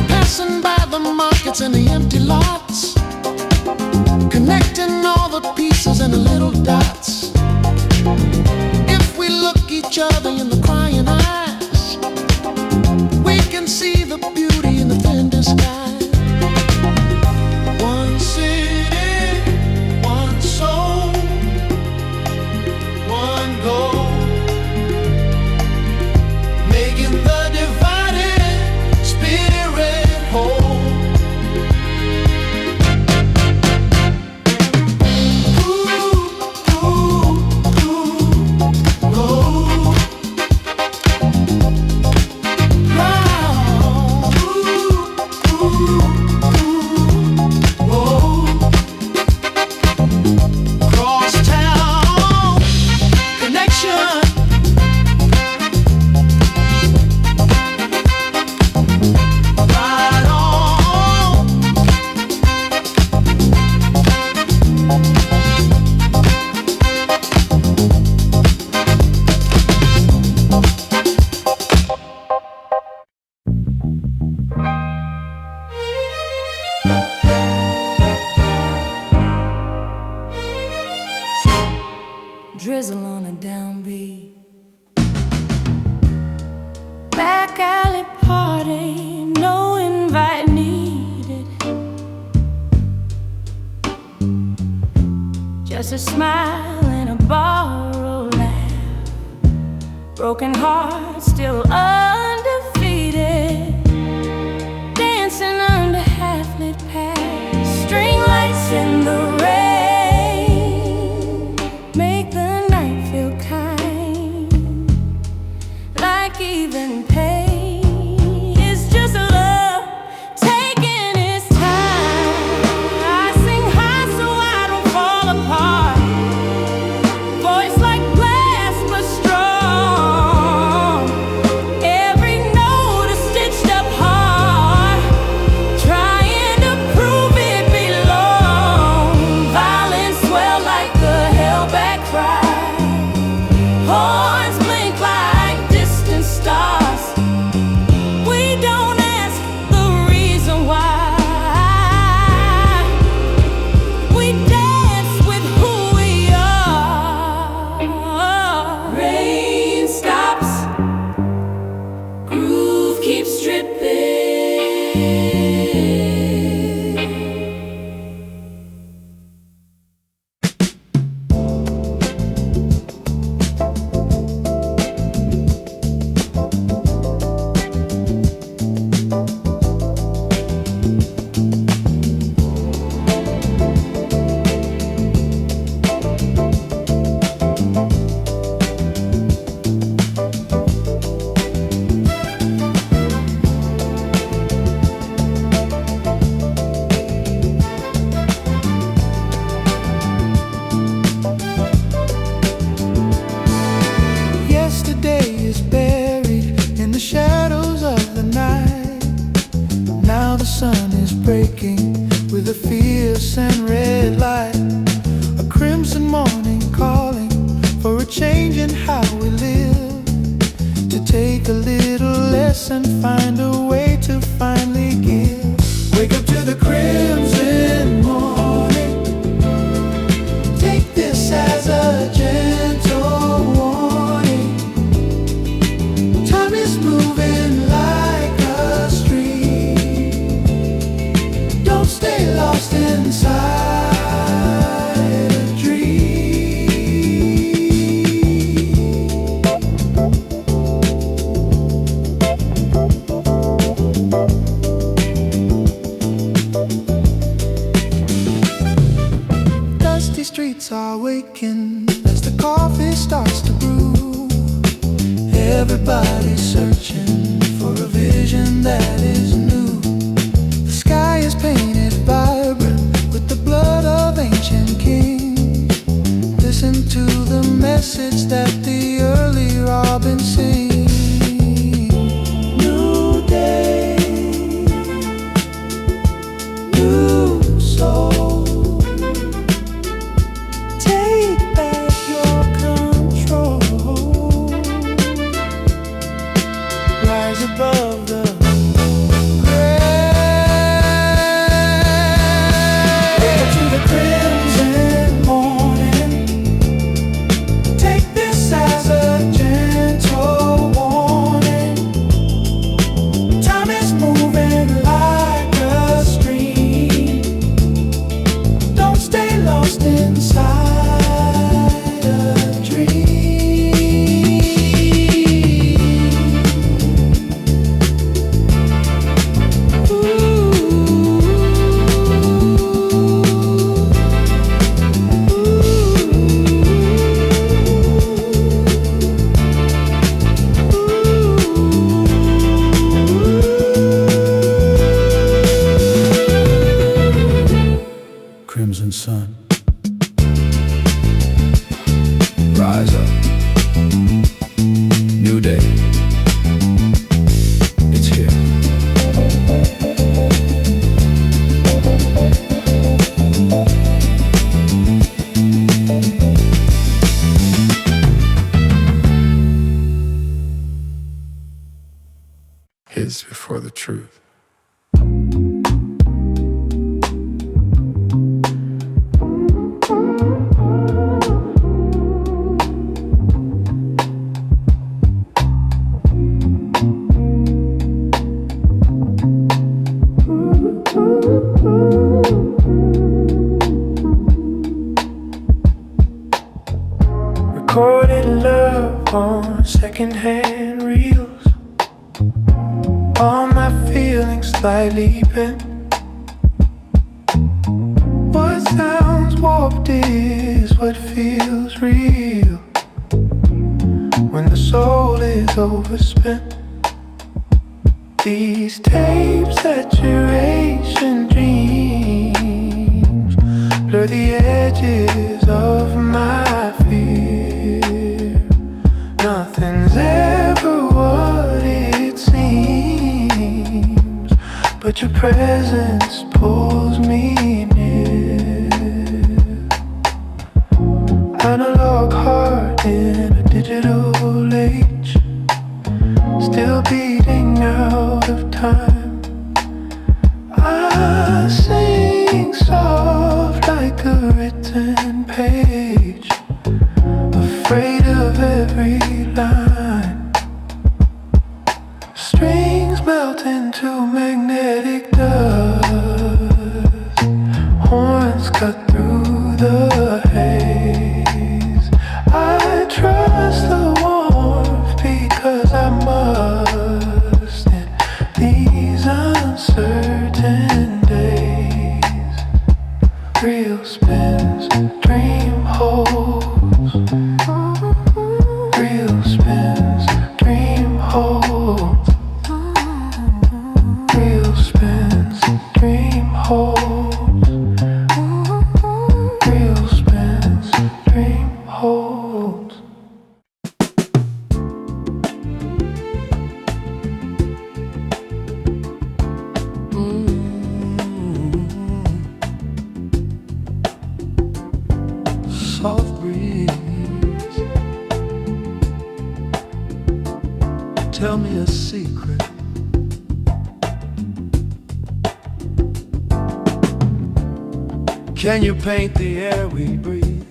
Passing by the markets and the empty lots, connecting all the pieces and the little dots. If we look each other in the crying eyes, we can see the beauty in the thin disguise. One city, one soul, one goal, making the divided spirit whole. Crosstown connection, right on. Drizzle on a downbeat. Back alley party, no invite needed. Just a smile and a borrowed laugh. Broken heart still undefeated. Dancing under half-lit past string lights in the rain. Make the night feel kind, like even pain is just love taking its time. I sing high so I don't fall apart. Voice like glass but strong. Every note is stitched up hard, trying to prove it belongs. Violence swell like the hellback cry. Horns blink like distant stars. We don't ask the reason why. We dance with who we are. Rain stops, groove keeps dripping. Yesterday is buried in the shadows of the night. Now the sun is breaking with a fierce and red light. A crimson morning calling for a change in how we live. To take a little less and find a way to finally give. Wake up to the crimson morning. Take this as a gentle warning. Time is moving like a stream. Don't stay lost inside a dream. starts to brew. Everybody's searching for a vision that is new. The sky is painted vibrant with the blood of ancient kings. Listen to the message that the early robin sings. New day, new soul. Take back your control. Rise above the crimson sun. Rise up. New day. It's here. His before the truth. Recorded love on secondhand reels. All my feelings slightly bent. What sounds warped is what feels real. When the soul is overspent, these tapes, saturation dreams blur the edges of my fear. Nothing's ever what it seems, but your presence pulls me near. Analog heart in a digital age, still beating out of time. I sing soft like a written page, afraid of every line. Strings melt into magnetic dust. Horns cut through the haze. I trust the warmth because I must in these uncertain days. Real spins, dream holds. Real spins, dream holds. Real spins, dream holds. Real spins, dream holds. Soft breeze, tell me a secret. Can you paint the air we breathe?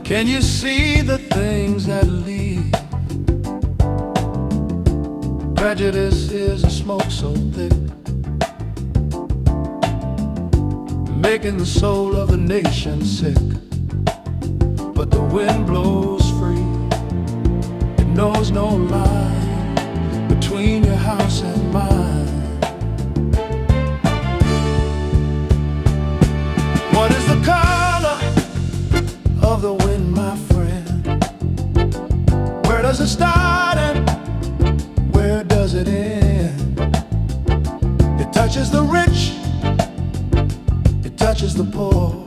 Can you see the things that leave? Prejudice is a smoke so thick, making the soul of a nation sick. But the wind blows free, it knows no line between your house and mine. What is the color it start and where does it end? It touches the rich, it touches the poor,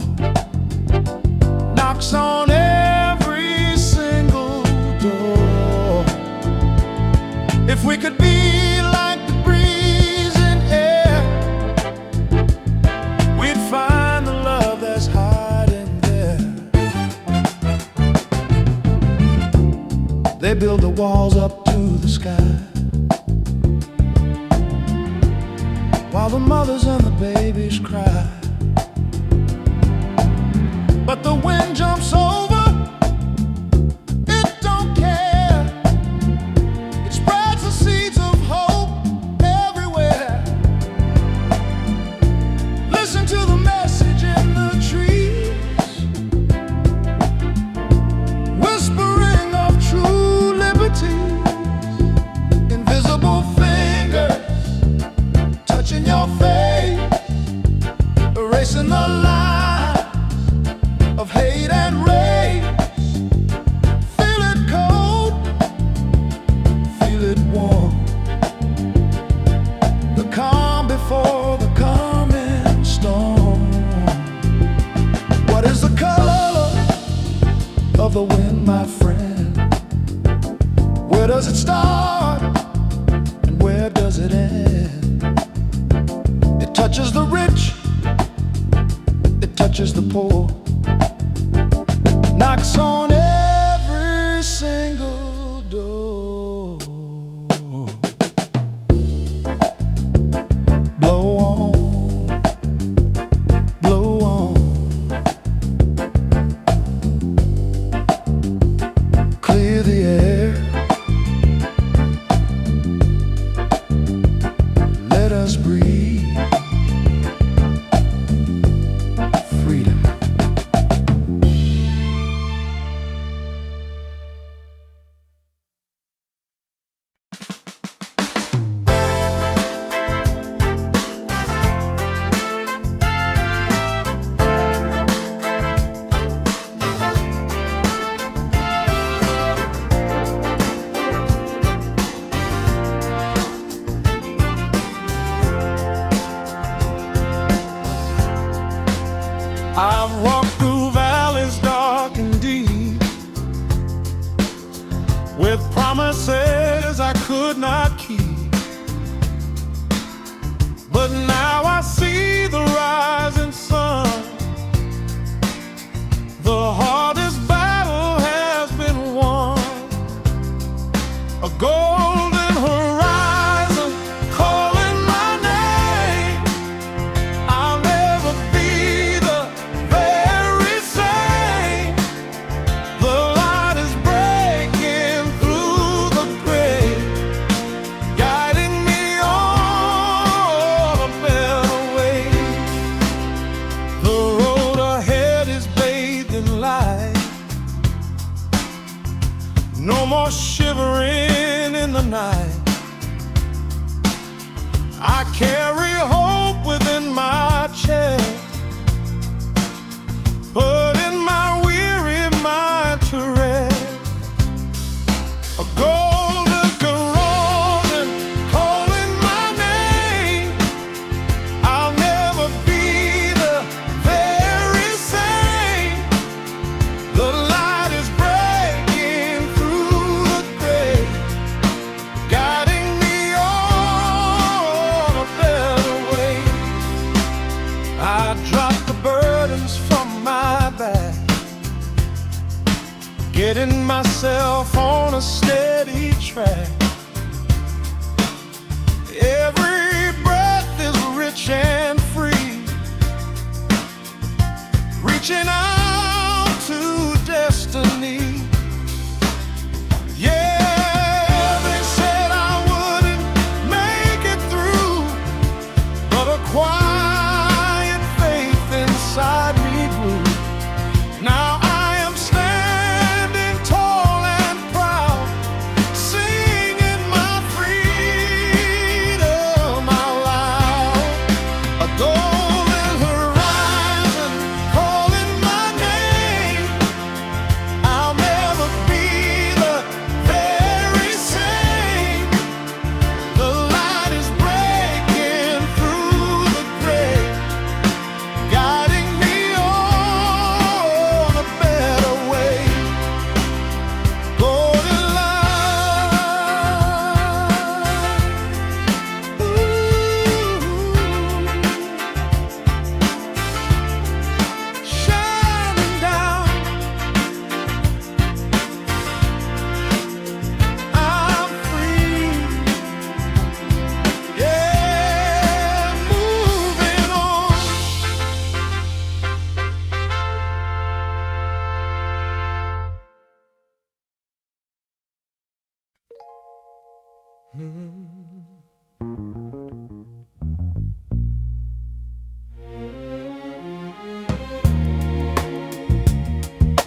knocks on every single door. If we could be like the breeze in air, we'd find the love that's hiding there. They build the walls up to the sky, while the mothers and the babies cry. But the wind jumps over, it don't care. It spreads the seeds of hope everywhere. Listen to the message in the trees, whispering of true liberties. Invisible fingers touching your face, erasing the line of hate and rage. Feel it cold, feel it warm, the calm before the coming storm. What is the color of the wind, my friend? Where does it start and where does it end? It touches the rich, it touches the poor, knocks on every single door. Blow on, blow on, clear the air, let us breathe freedom. I've walked through valleys dark and deep, with promises I could not keep. But now I see the rising sun. The hardest battle has been won. A golden horizon calling my name. I'll never be the very same. The light is breaking through the gray, guiding me on a better way. The road ahead is bathed in light. No more shivering in the night. I carry hope within my chest, putting my weary mind to rest. A golden corrosion calling my name. I'll never be the very same. The light is breaking through the gray, guiding me on a better way. I drop the burdens from my back, getting myself on a steady track. Every breath is rich and free, reaching out to destiny. Yeah, they said I wouldn't make it through, but a quiet faith inside me grew. Now I am standing tall and proud, singing my freedom out loud. A golden horizon calling my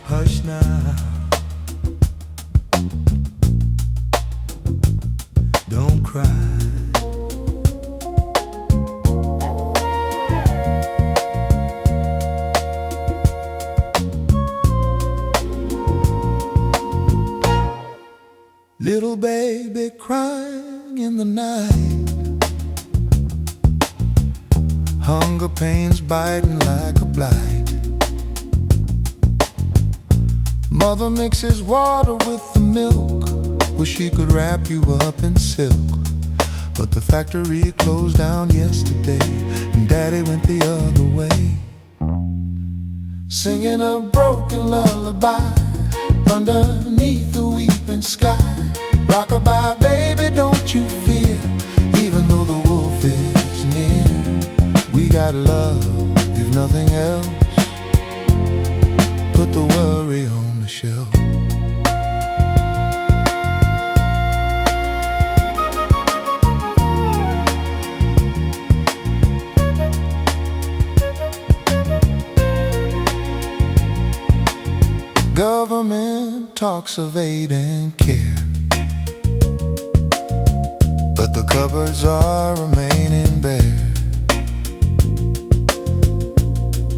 Hush now, don't cry. Little baby crying in the night, hunger pains biting like a blight. Mother mixes water with the milk, wish she could wrap you up in silk. But the factory closed down yesterday, and Daddy went the other way, singing a broken lullaby underneath the weeping sky. Rockabye, baby, don't you fear, even though the wolf is near. We got love, if nothing else. Put the worry on the shelf. Government talks of aid and care, but the cupboards are remaining bare.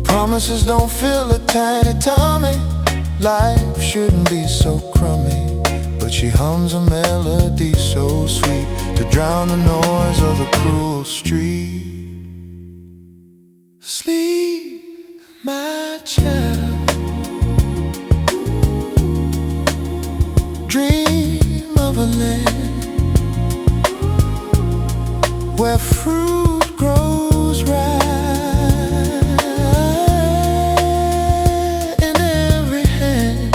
Promises don't fill a tiny tummy. Life shouldn't be so crummy, but she hums a melody so sweet to drown the noise of the cruel street. Sleep, my child, dream of a land where fruit grows right in every hand.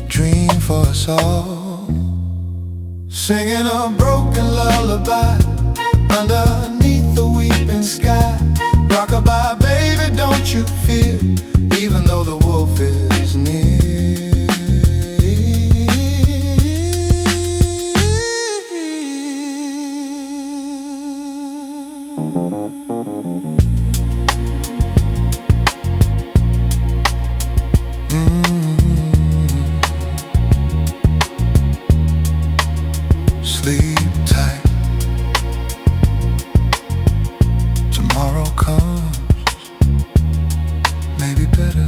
Dream for us all, singing a broken lullaby underneath the weeping sky. Rockabye, baby, don't you fear, even though the wolf is near. Sleep tight, tomorrow comes, maybe better.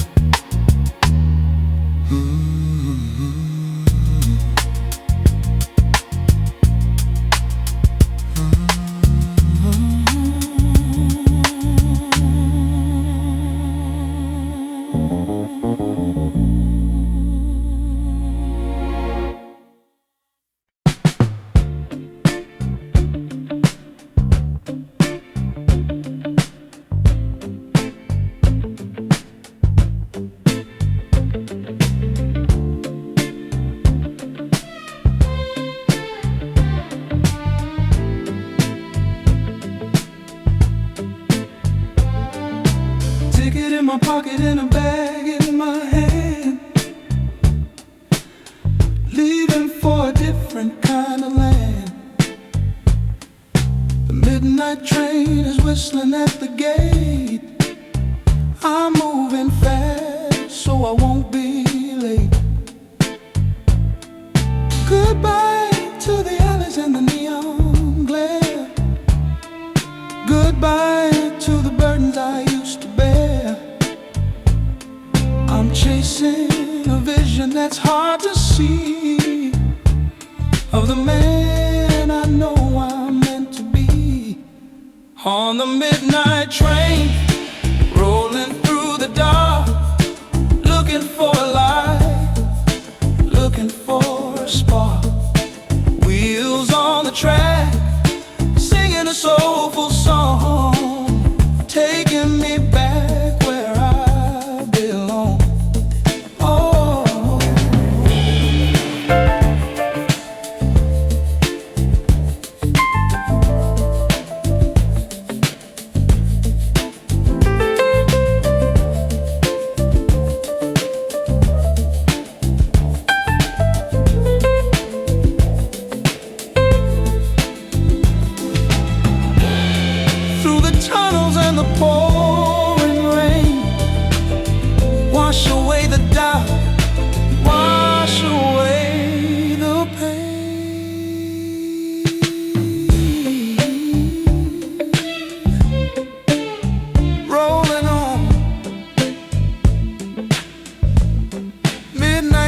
Ticket in my pocket and a bag in my hand, leaving for a different kind of land. The midnight train is whistling at the gate. I'm moving fast so I won't be late. Goodbye to the alleys and the neon glare. Goodbye to the burdens I used to bear. I'm chasing a vision that's hard to see, of the man I know I'm meant to be. On the midnight train, rolling through the dark, looking for a light, looking for a spark. Wheels on the track, singing a soulful song, taking me back where I belong. Oh,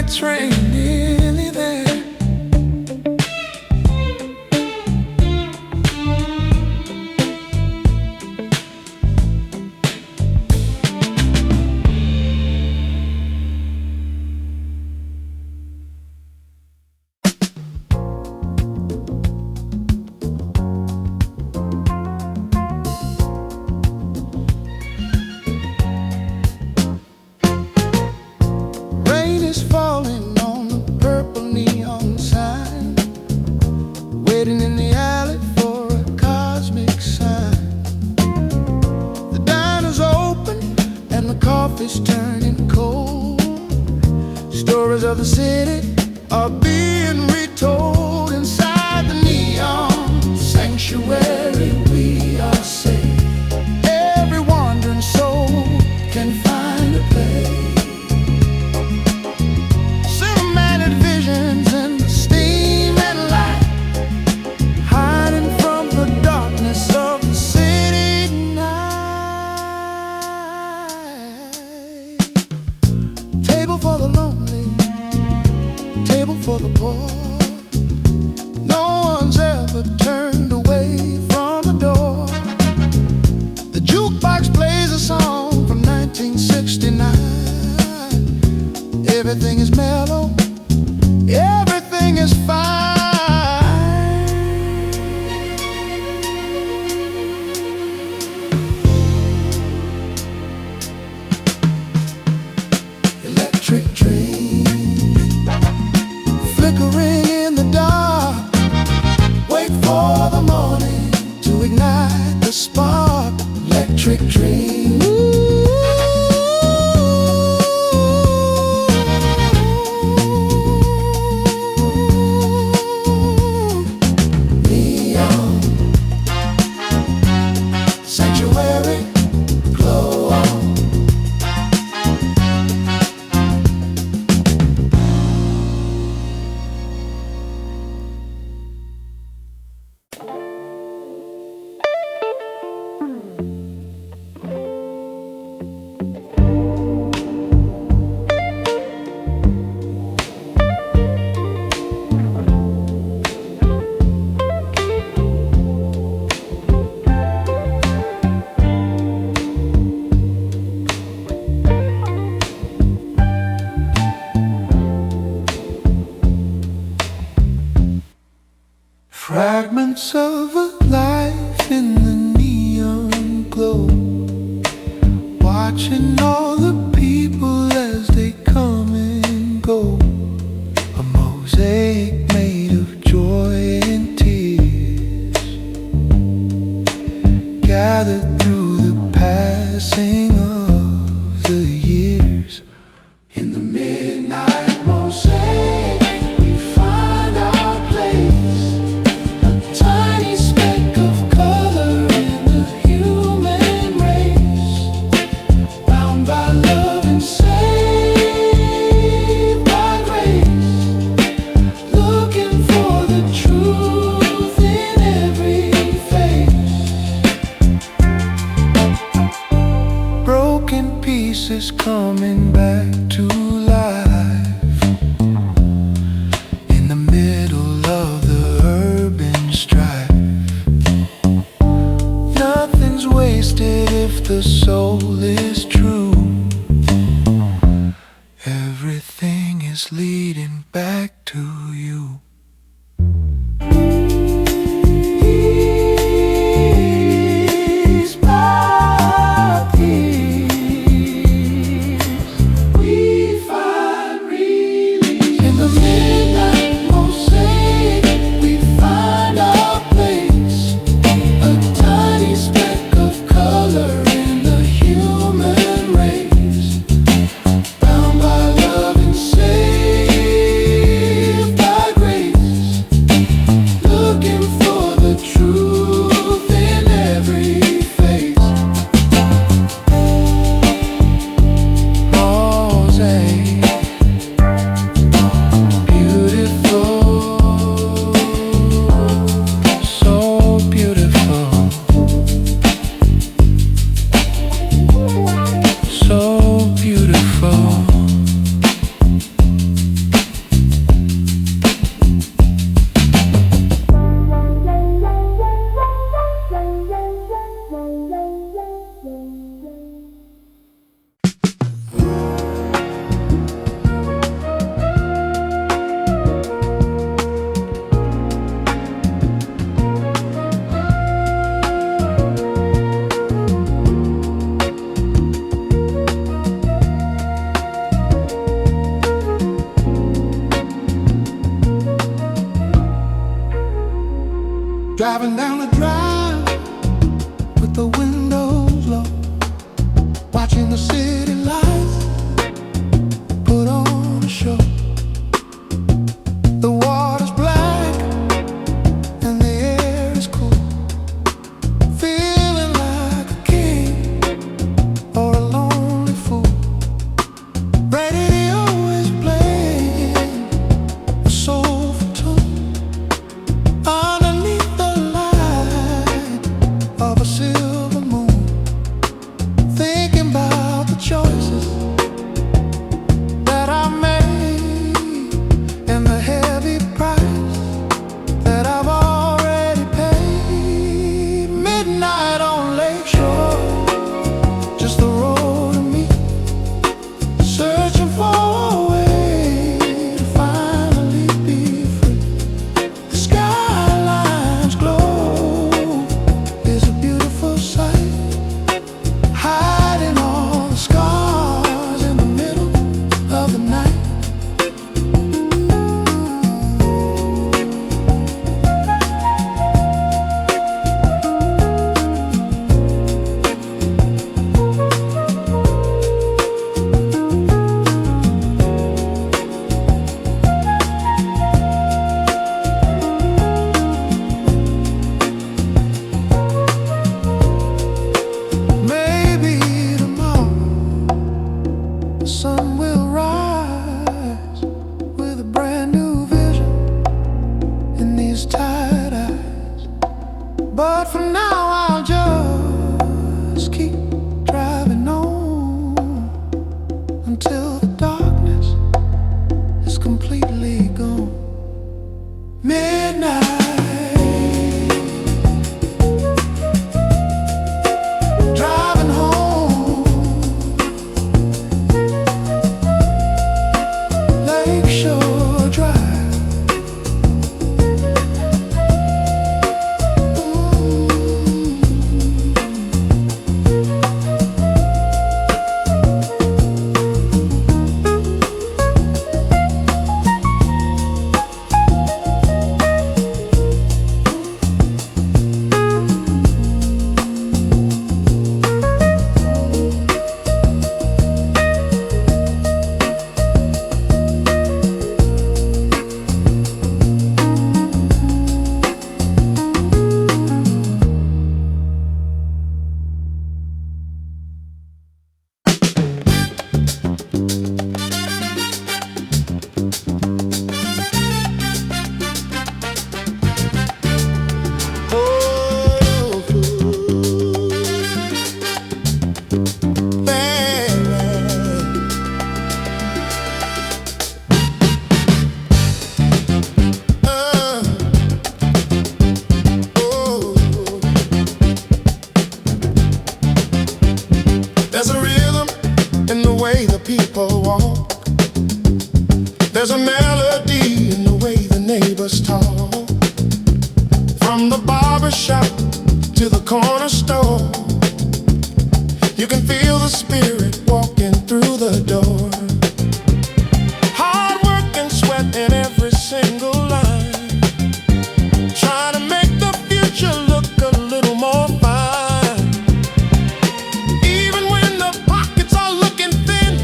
train nearly there. Rain is falling on the purple neon sign, waiting in the alley for a cosmic sign. The diner's open and the coffee's turning cold. Stories of the city are being retold. Inside the neon sanctuary we are safe. Every wandering soul can find a place. Cinematic visions in the steam and light, hiding from the darkness of the city night. Table for the lonely, table for the poor. No one's ever turned away from the door. The jukebox plays a song from 1969. Everything is mellow, everything is fine. Electric dream, flickering in the dark. Wait for the morning to ignite the spark. Electric dream. Neon sanctuary, glow on. Fragments of a life in the neon glow, watching all the people as they come and go. A mosaic made of joy and tears, gathered through the passing of the years. In the midnight mosaic, we find our place. A tiny speck of color in the human race, bound by love and saved by grace. Looking for the truth in every face. Broken pieces coming back to life in the middle of the urban strife. Nothing's wasted if the soul is true. Everything is leading back to you. Piece by piece, we find release. In the midnight mosaic, we find our place. A tiny speck of color in the human race, bound by love and saved by grace. Driving down the drive with the windows low, watching the city lights put on a show. The water's black and the air is cool, feeling like a king or a lonely fool. Radio is playing a soulful tune underneath the light of a silver moon. Thinking about the choices that I made and the heavy price that I've already paid. Midnight on Lakeshore, just the road and me, searching for a way to finally be free. The skyline's glow is a beautiful sight, hiding all the scars in the middle of the night. Maybe tomorrow the sun will rise with a brand new vision in these tired eyes. But for now I'll just keep driving on until the darkness is completely gone. Midnight, driving home, Lakeshore Drive. There's a rhythm in the way the people walk. There's a melody in the way the neighbors talk. From the barber shop to the corner store, you can feel the spirit walking through the door. Hard work and sweat in every single line, trying to make the future look a little more fine. Even when the pockets are looking thin,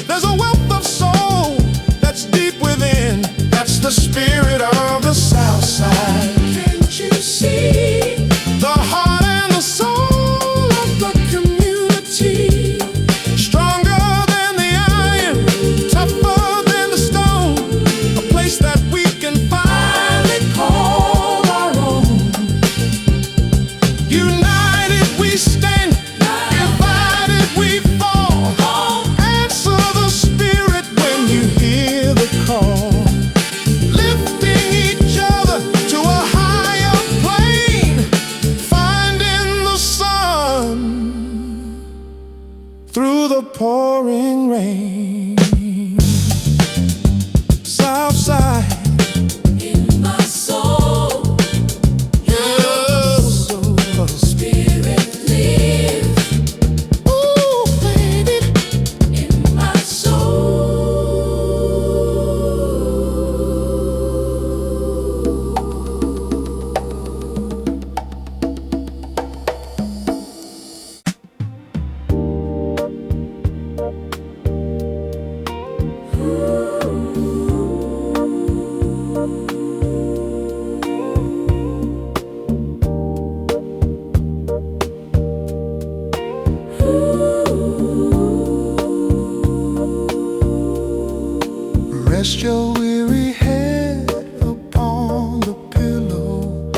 there's a wealth of soul that's deep within. That's the spirit of the South Side. Can't you see the heart and the soul of the community? Rest your weary head upon the pillow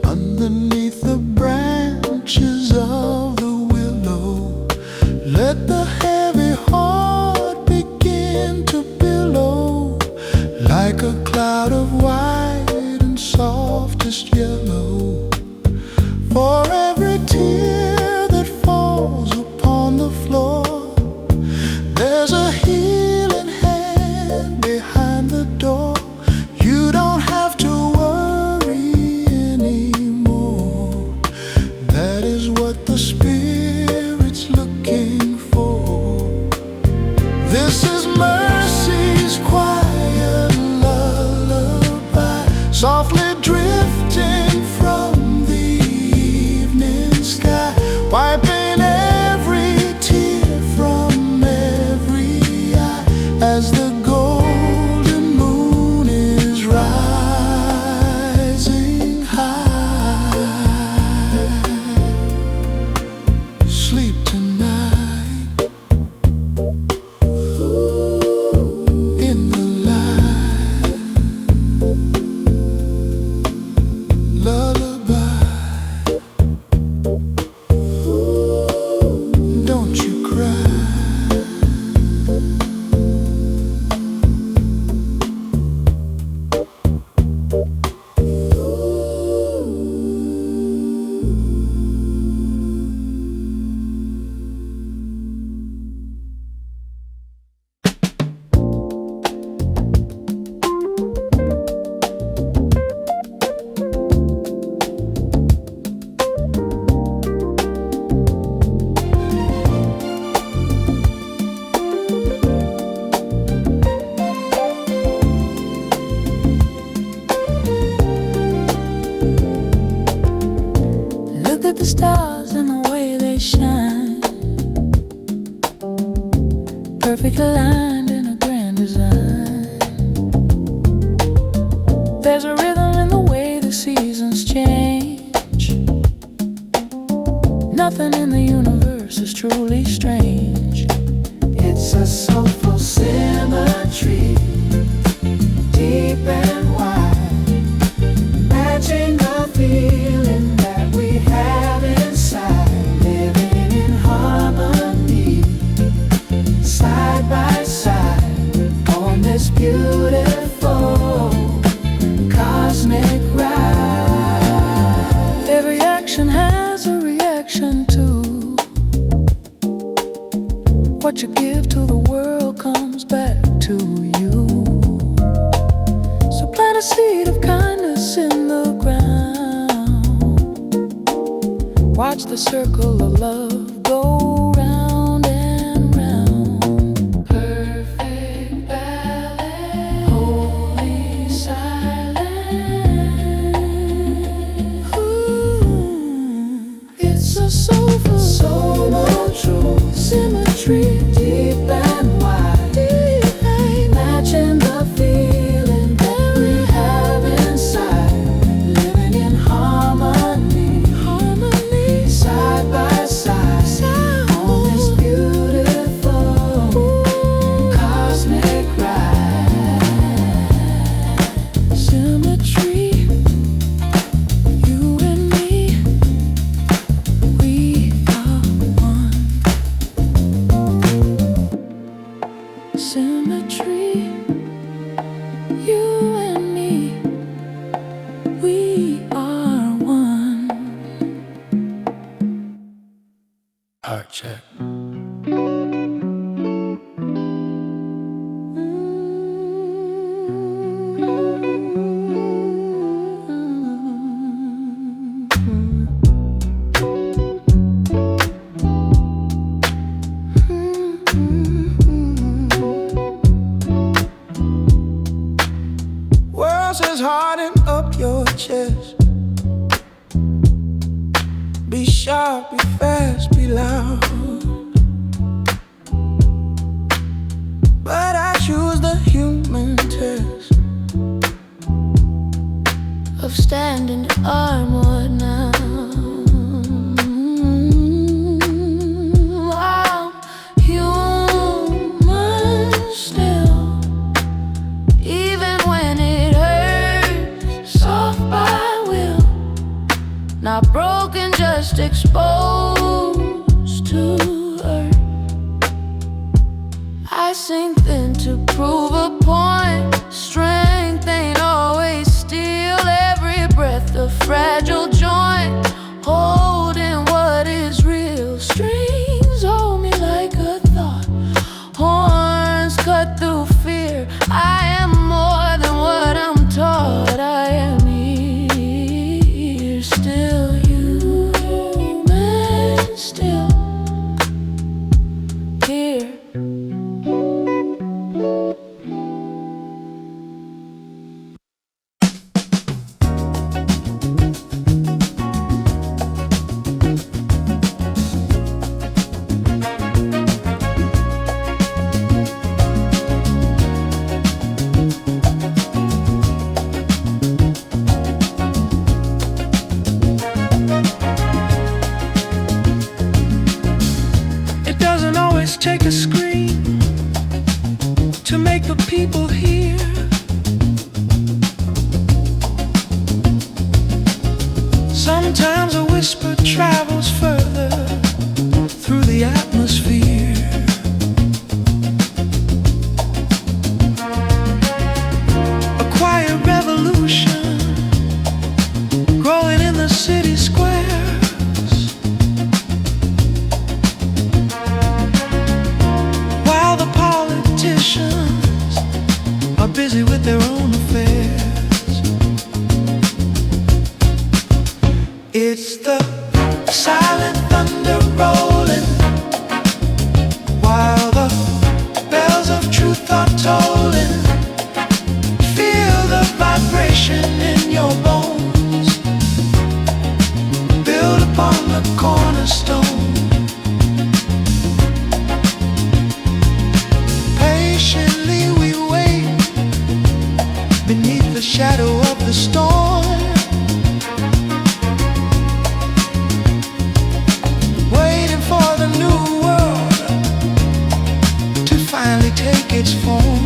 underneath the branches of the willow. Let the heavy heart begin to billow like a cloud of white and softest yellow. For every tear that falls upon the floor, there's a healing hand behind the door. You don't have to worry anymore. That is what the Spirit's looking for. This is mercy's quiet lullaby, softly drifting from the evening sky, wiping every tear from every eye as the golden moon is rising high. Sleep tonight in the light. Lullaby, don't you cry. Look at the stars and the way they shine, perfectly aligned in a grand design. There's a rhythm in the way the seasons change. Nothing in the universe is truly strange. It's a soulful symmetry, deep and wide, matching the feeling that we have inside, living in harmony, side by side, on this beautiful cosmic ride. Every action has a reaction to what you give to the world comes back to you. So plant a seed of kindness in the ground. Watch the circle of love go round and round. Perfect ballet, holy silence. Ooh, it's a soulful, true symmetry, deep and wide, matching the feeling that we have inside, living in harmony, side by side, on this beautiful cosmic ride. Symmetry, you and me, we are one. Symmetry, you and me, we are one. Heart check. World says harden up your chest. Be sharp, be fast, be loud. But I choose the human test Of standing armored now. I'm human still. something to prove a point. Strength ain't always steel. Every breath a fragile joint, holding what is real. Strings hold me like a thought. Horns cut through fear. I am more than what I'm taught. I am here, still human, still here. Take a scream to make the people hear. Sometimes a whisper travels further through the atmosphere. A quiet revolution growing in the city square. Are busy with their own affairs. It's the silent thunder rolling while the bells of truth are tolling. Feel the vibration in your bones. Build upon the cornerstone. Beneath the shadow of the storm, waiting for the new world to finally take its form.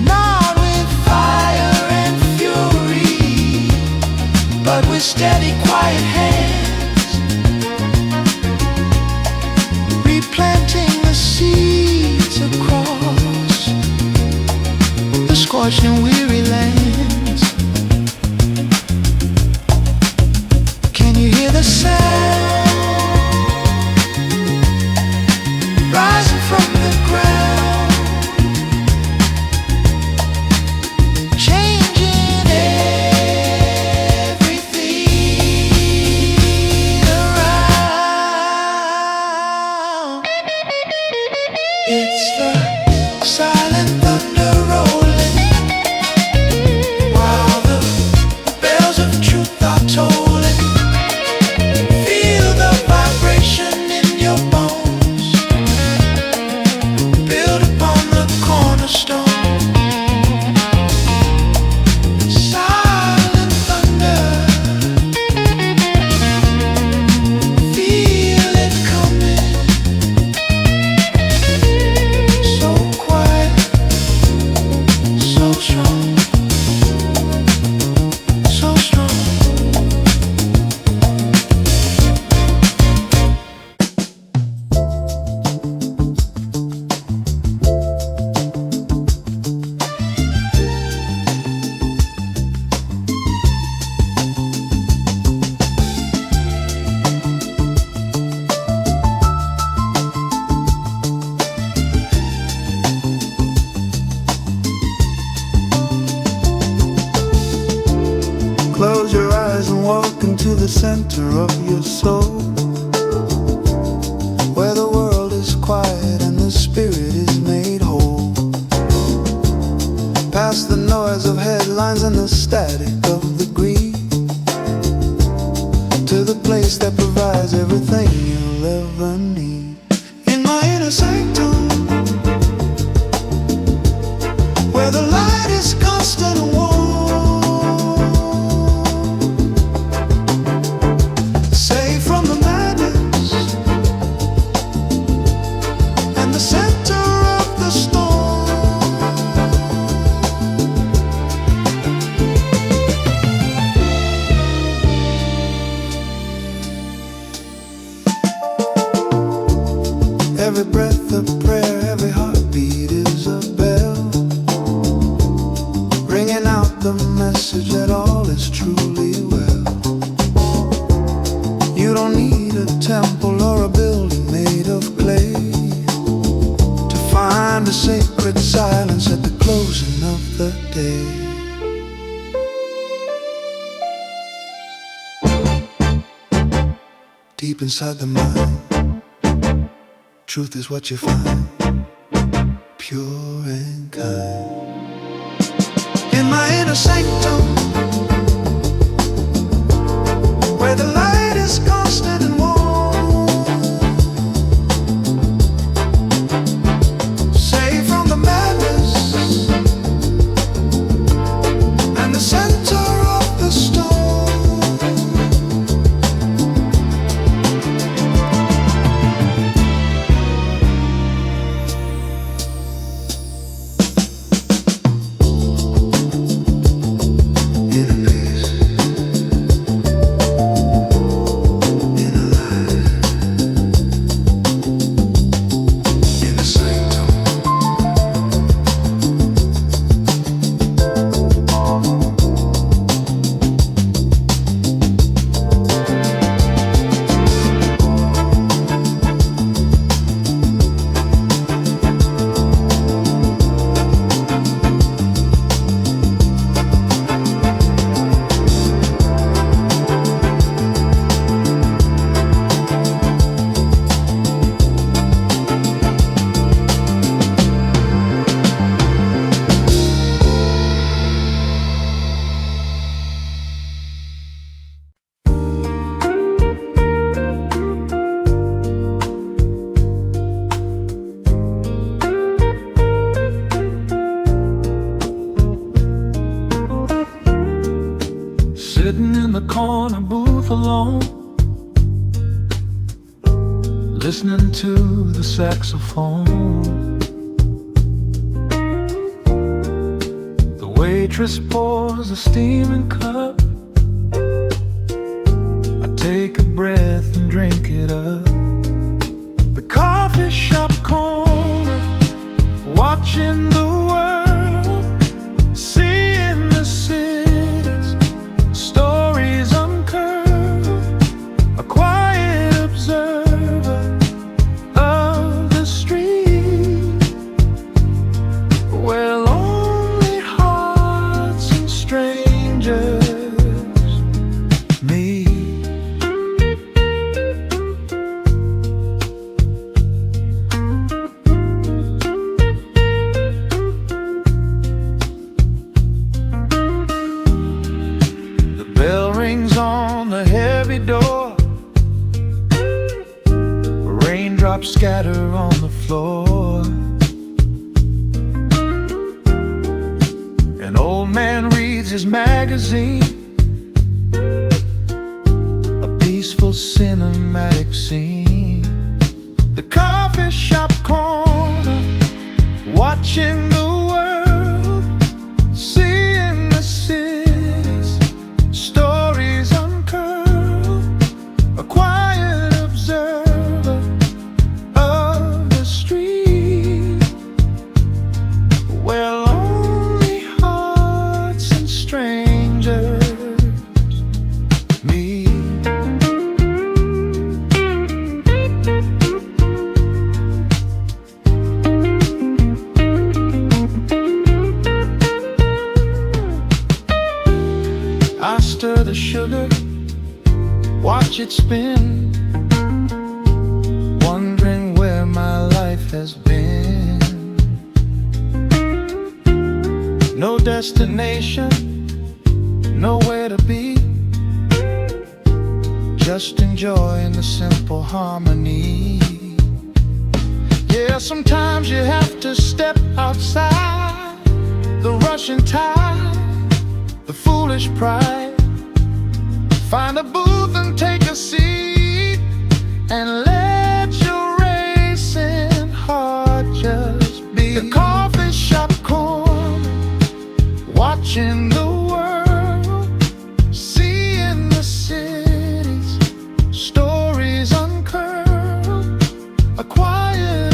Not with fire and fury, but with steady, quiet hands, replanting the seeds across the scorched and weary lands. Can you hear the sound rising from the ground, changing everything around? It's the silent thunder rolling while the bells of truth are tolling. Feel the vibration in your bones. Build upon the cornerstone. Silent thunder. Feel it coming. So quiet, so strong, so strong. Close your eyes and walk into the center of your soul, where the world is quiet and the spirit is made whole. Past the noise of headlines and the static of the greed, to the place that provides everything you'll ever need. In my inner sanctum, where the light is constant and warm, safe from the madness and the center of the storm. Every breath a prayer, every heartbeat is a bell, ringing out the message that all is truly well. You don't need a temple or a building made of clay to find a sacred silence at the closing of the day. Deep inside the mind, truth is what you find, pure and kind. In my inner sanctum, where the light is constant and warm, safe from the madness and the center of the storm. Sitting in the corner booth alone, listening to the saxophone. The waitress pours a steaming cup. I take a breath and drink it up. The coffee shop corner, watching the world, seeing the city's stories uncurled. A quiet observer of the street, where lonely hearts and strangers meet. The bell rings on the heavy door, raindrops scatter on the floor. An old man reads his magazine, a peaceful cinematic scene. The coffee shop corner, watching the world, seeing the city's stories uncurled. A quiet observer of the street, where lonely hearts and strangers meet. I stir the sugar, watch it spin, wondering where my life has been. No destination, nowhere to be, just enjoying the simple harmony. Yeah, sometimes you have to step outside the rushing tide, the foolish pride. Find a booth and take a seat, and let your racing heart just beat. The coffee shop corner, watching the world, seeing the city's stories uncurled. A quiet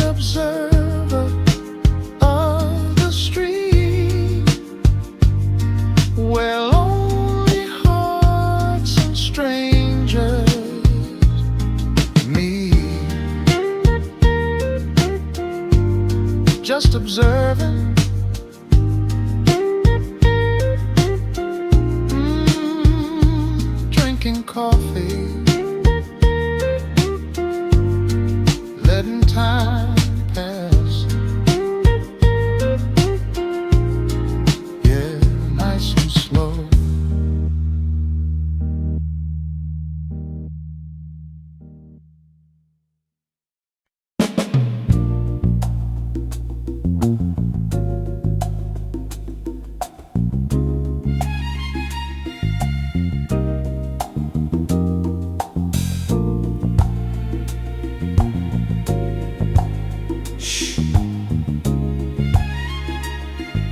just observing. Drinking coffee, letting time pass. Yeah, nice and slow.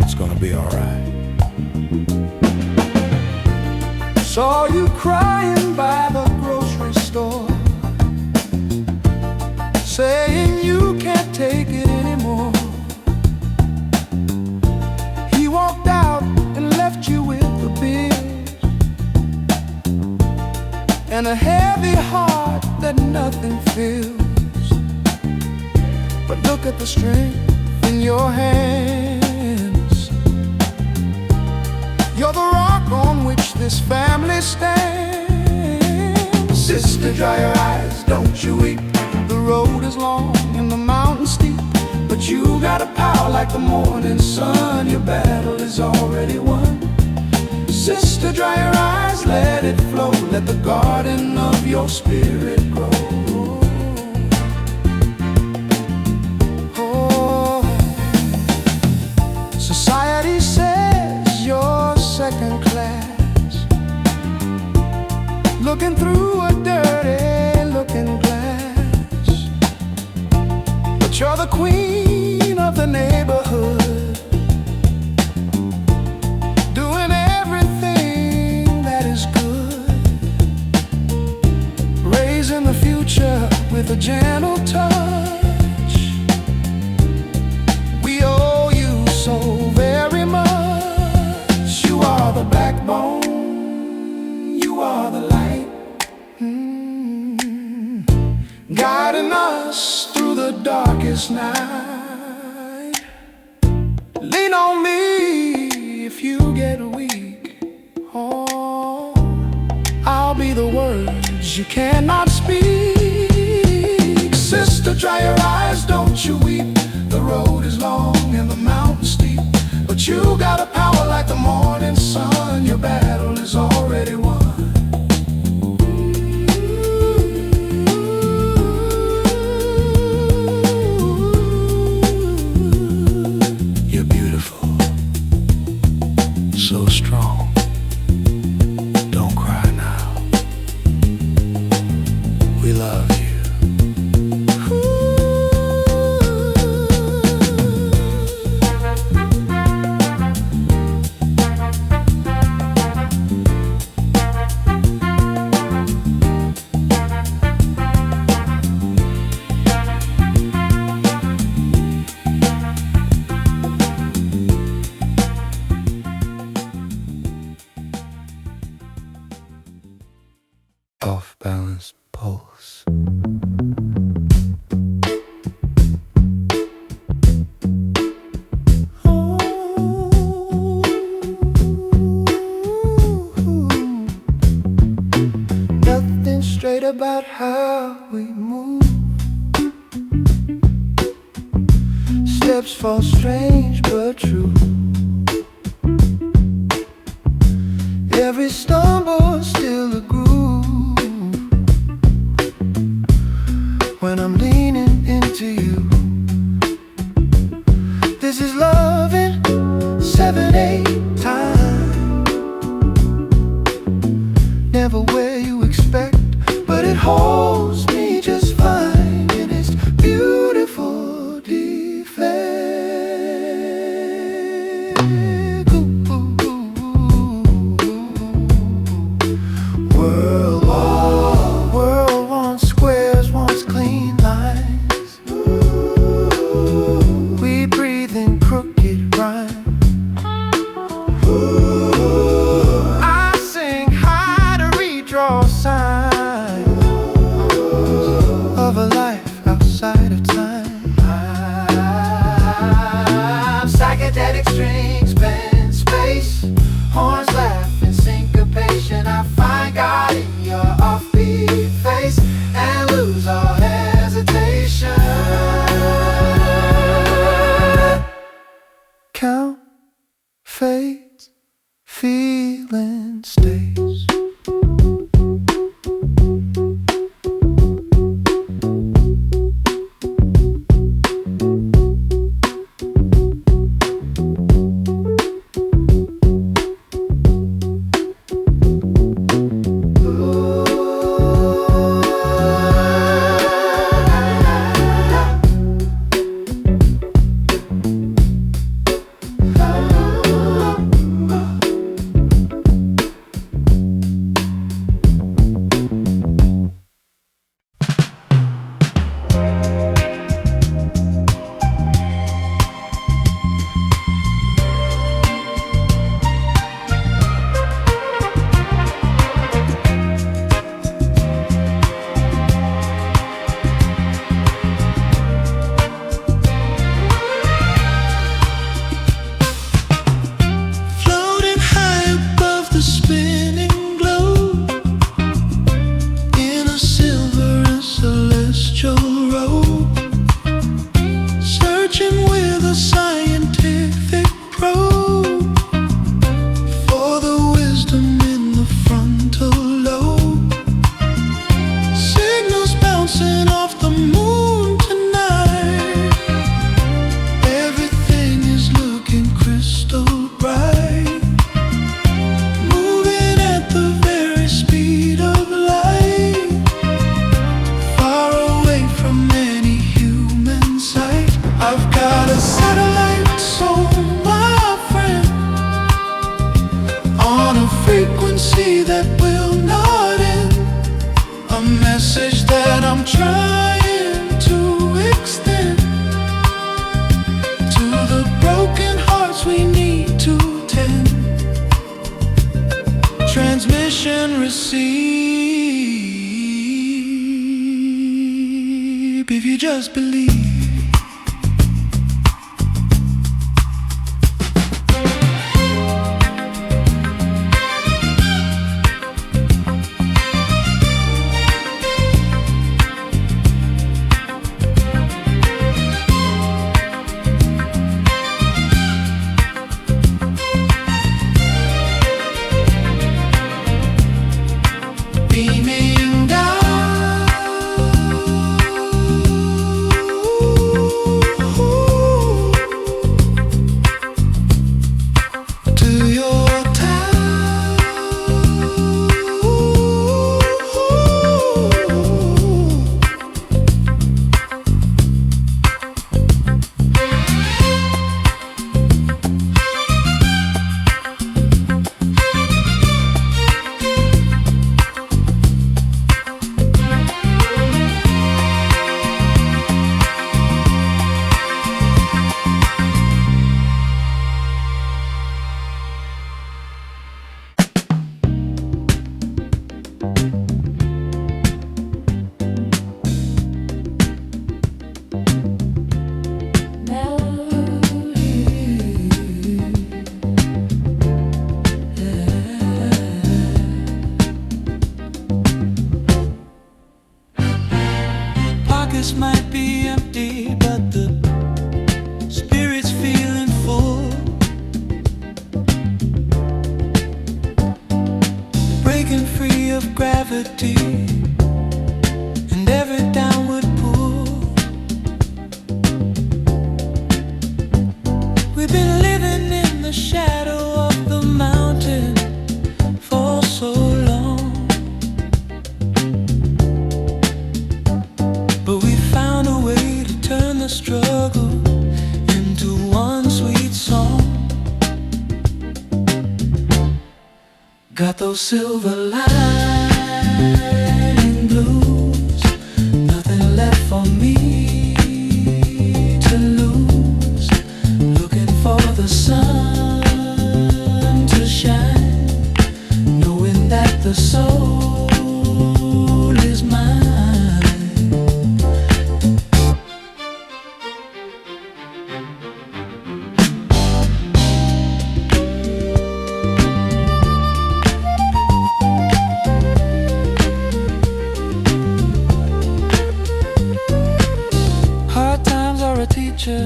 It's gonna be alright. Saw you crying by the grocery store, saying you can't take it anymore. He walked out and left you with the bills and a heavy heart that nothing fills. But look at the strength in your hands. You're the rock on which this family stands. Sister, dry your eyes, don't you weep. The road is long and the mountain steep, but you got a power like the morning sun. Your battle is already won. Sister, dry your eyes, let it flow. Let the garden of your spirit grow. Oh, society says you're second class, looking through a dirty looking glass. But you're the queen of the neighborhood, doing everything that is good, raising the future with a gentle touch. We owe you so very much. You are the backbone, you are the light, guiding us through the darkest night. Lean on me if you get weak. Oh, I'll be the words you cannot speak. Sister, dry your eyes, don't you weep. The road is long and the mountain steep, but you got a power like the morning sun. Your battle is already won. You're beautiful, so strong. Don't cry now. We love you. Off-balance pulse. Nothing straight about how we move. Steps fall strange but true. Every stumble still a groove. When I'm leaning into you, this is love in 7/8 time. Never where you expect, but it holds me just fine in its beautiful defect. World wants squares, wants clean lines. We breathe in crooked rhyme. I sing high to redraw strings bend space, horns laugh in syncopation. I find God in your offbeat face and lose all hesitation. Count fades, feeling stays. Transmission receive if you just believe. Beaming down to your town. Pockets might be empty, but the spirit's feeling full. Breaking free of gravity and every downward pull. We've been living in the shadow of the mountain for so long, but we found a way to turn the struggle into one sweet song. Got those silver lining blues, nothing left for me to lose. Looking for the sun to shine, knowing that the soul is mine.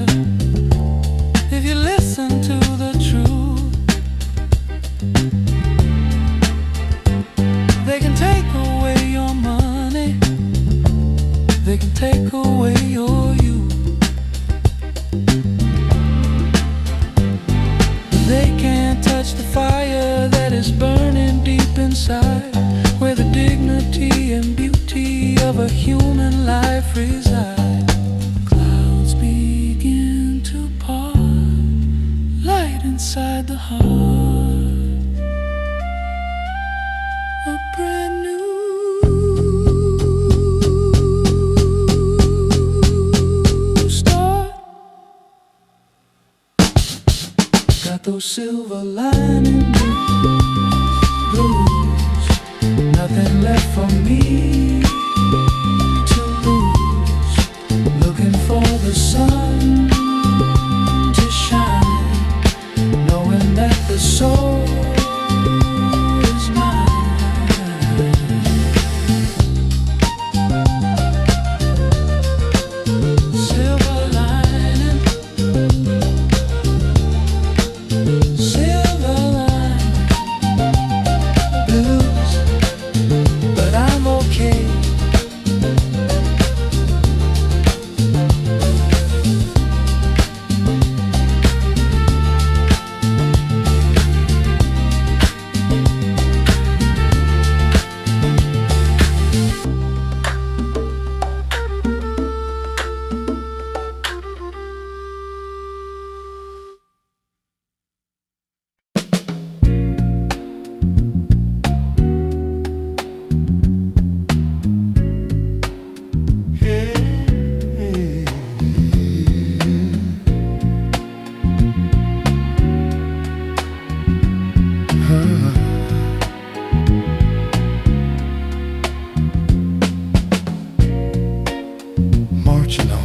live. If you listen to the truth, they can take away your money, they can take away your youth. They can't touch the fire that is burning deep inside, where the dignity and beauty of a human life reside. Clouds begin to part, light inside the heart, a brand new start. Got those silver lining blues, nothing left for me to lose. Looking for the sun to shine, knowing that the soul is mine. Silver lining, silver lining blues, but I'm okay. Marching on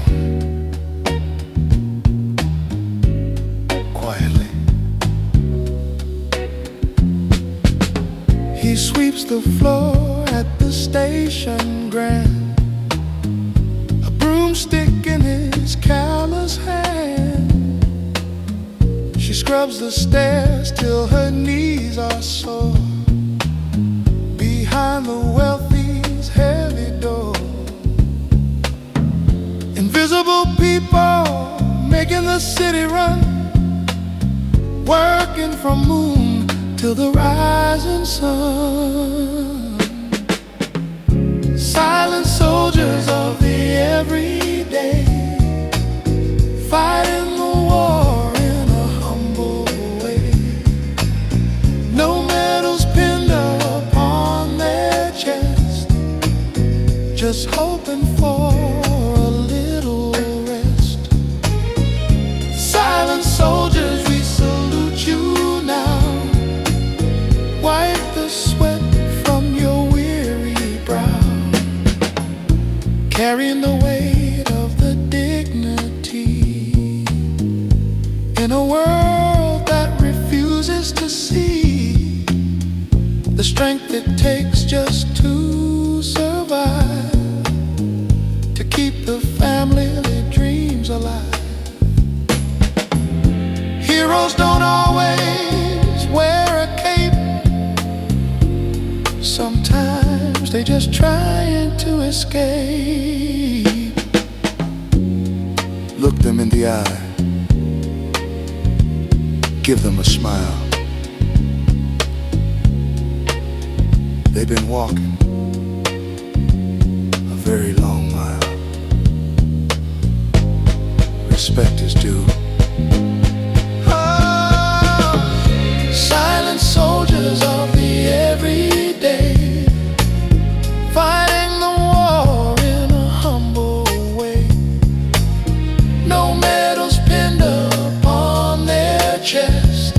quietly. He sweeps the floor at the station grand, a broomstick in his callous hand. She scrubs the stairs till her knees are sore, behind the wealthy's heavy door. Invisible people making the city run, working from moon till the rising sun. Silent soldiers of the everyday, fighting the war in a humble way. No medals pinned upon their chest, just hoping for a little rest. Silent soldiers, we salute you now. Wipe the sweat from your weary brow, carrying the weight of the dignity in a world that refuses to see the strength it takes just to survive, to keep the family dreams alive. Heroes don't always wear a cape, sometimes they just trying to escape. Look them in the eye, give them a smile. They've been walking a very long mile. Respect is due. Silent soldiers of the everyday, fighting the war in a humble way. No medals pinned upon their chest,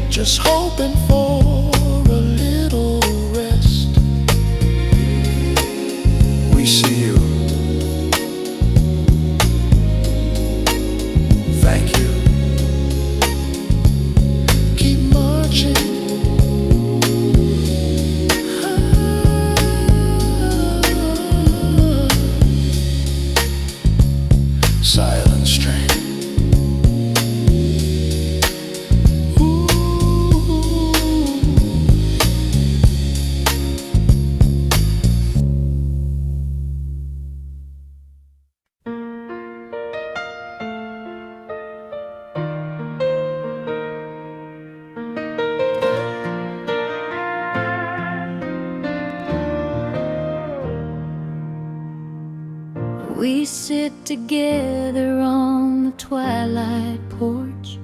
just hoping for a little rest. We see you. Thank you. Keep marching. Silent strain. together on the twilight porch,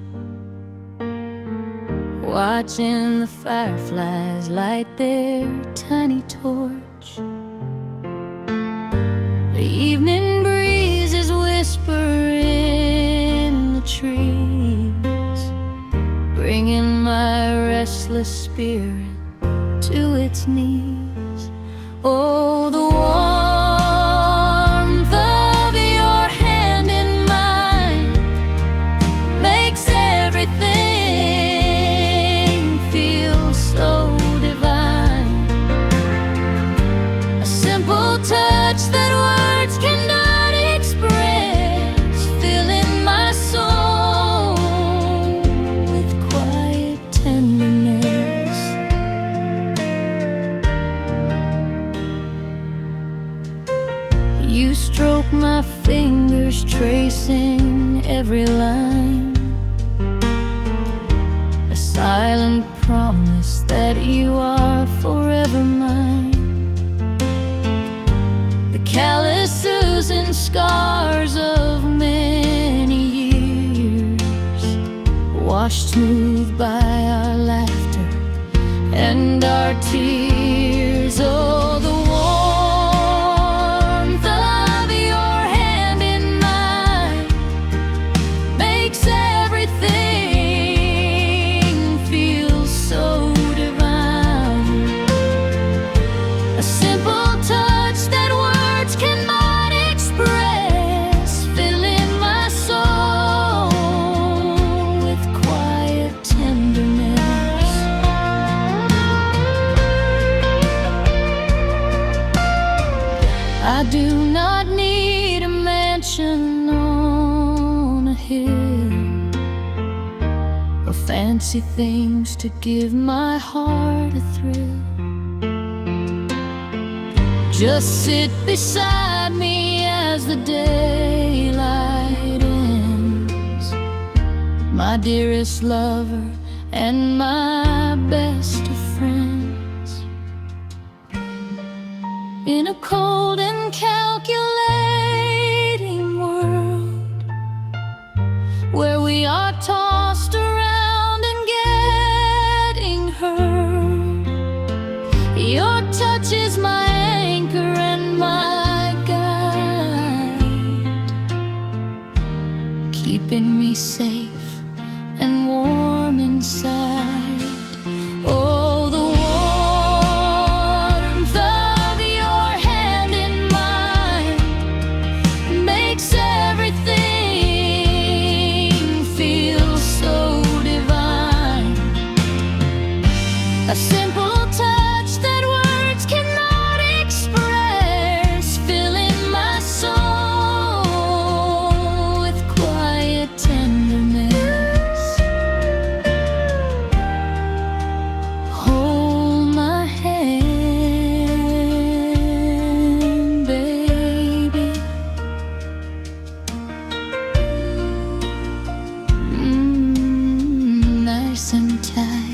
watching the fireflies light their tiny torch. The evening breezes whisper in the trees, bringing my restless spirit to its knees. Oh, the warmth of your hand in mine makes everything feel so divine. A simple touch that words cannot express, filling my soul with quiet tenderness. You stroke my fingers, tracing every line, a silent promise that you are forever mine. The calluses and scars of many years, washed smooth by our laughter and our tears. Oh, the warmth of your hand in mine makes everything feel so divine. A simple touch that words cannot express, filling my soul with quiet tenderness. I do not need a mansion on a hill or fancy things to give my heart a thrill. Just sit beside me as the daylight ends, my dearest lover and my best of friends. In a cold and calculating world where we are tossed around and getting hurt, your touch is my anchor and my guide, keeping me safe and warm inside. Oh, the warmth of your hand in mine makes everything feel so divine. A simple touch that words cannot express, filling my soul with quiet tenderness. Hold my hand, baby. Nice and tight.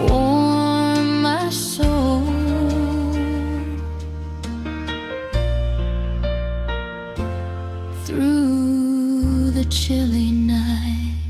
Warm my soul through the chilly night.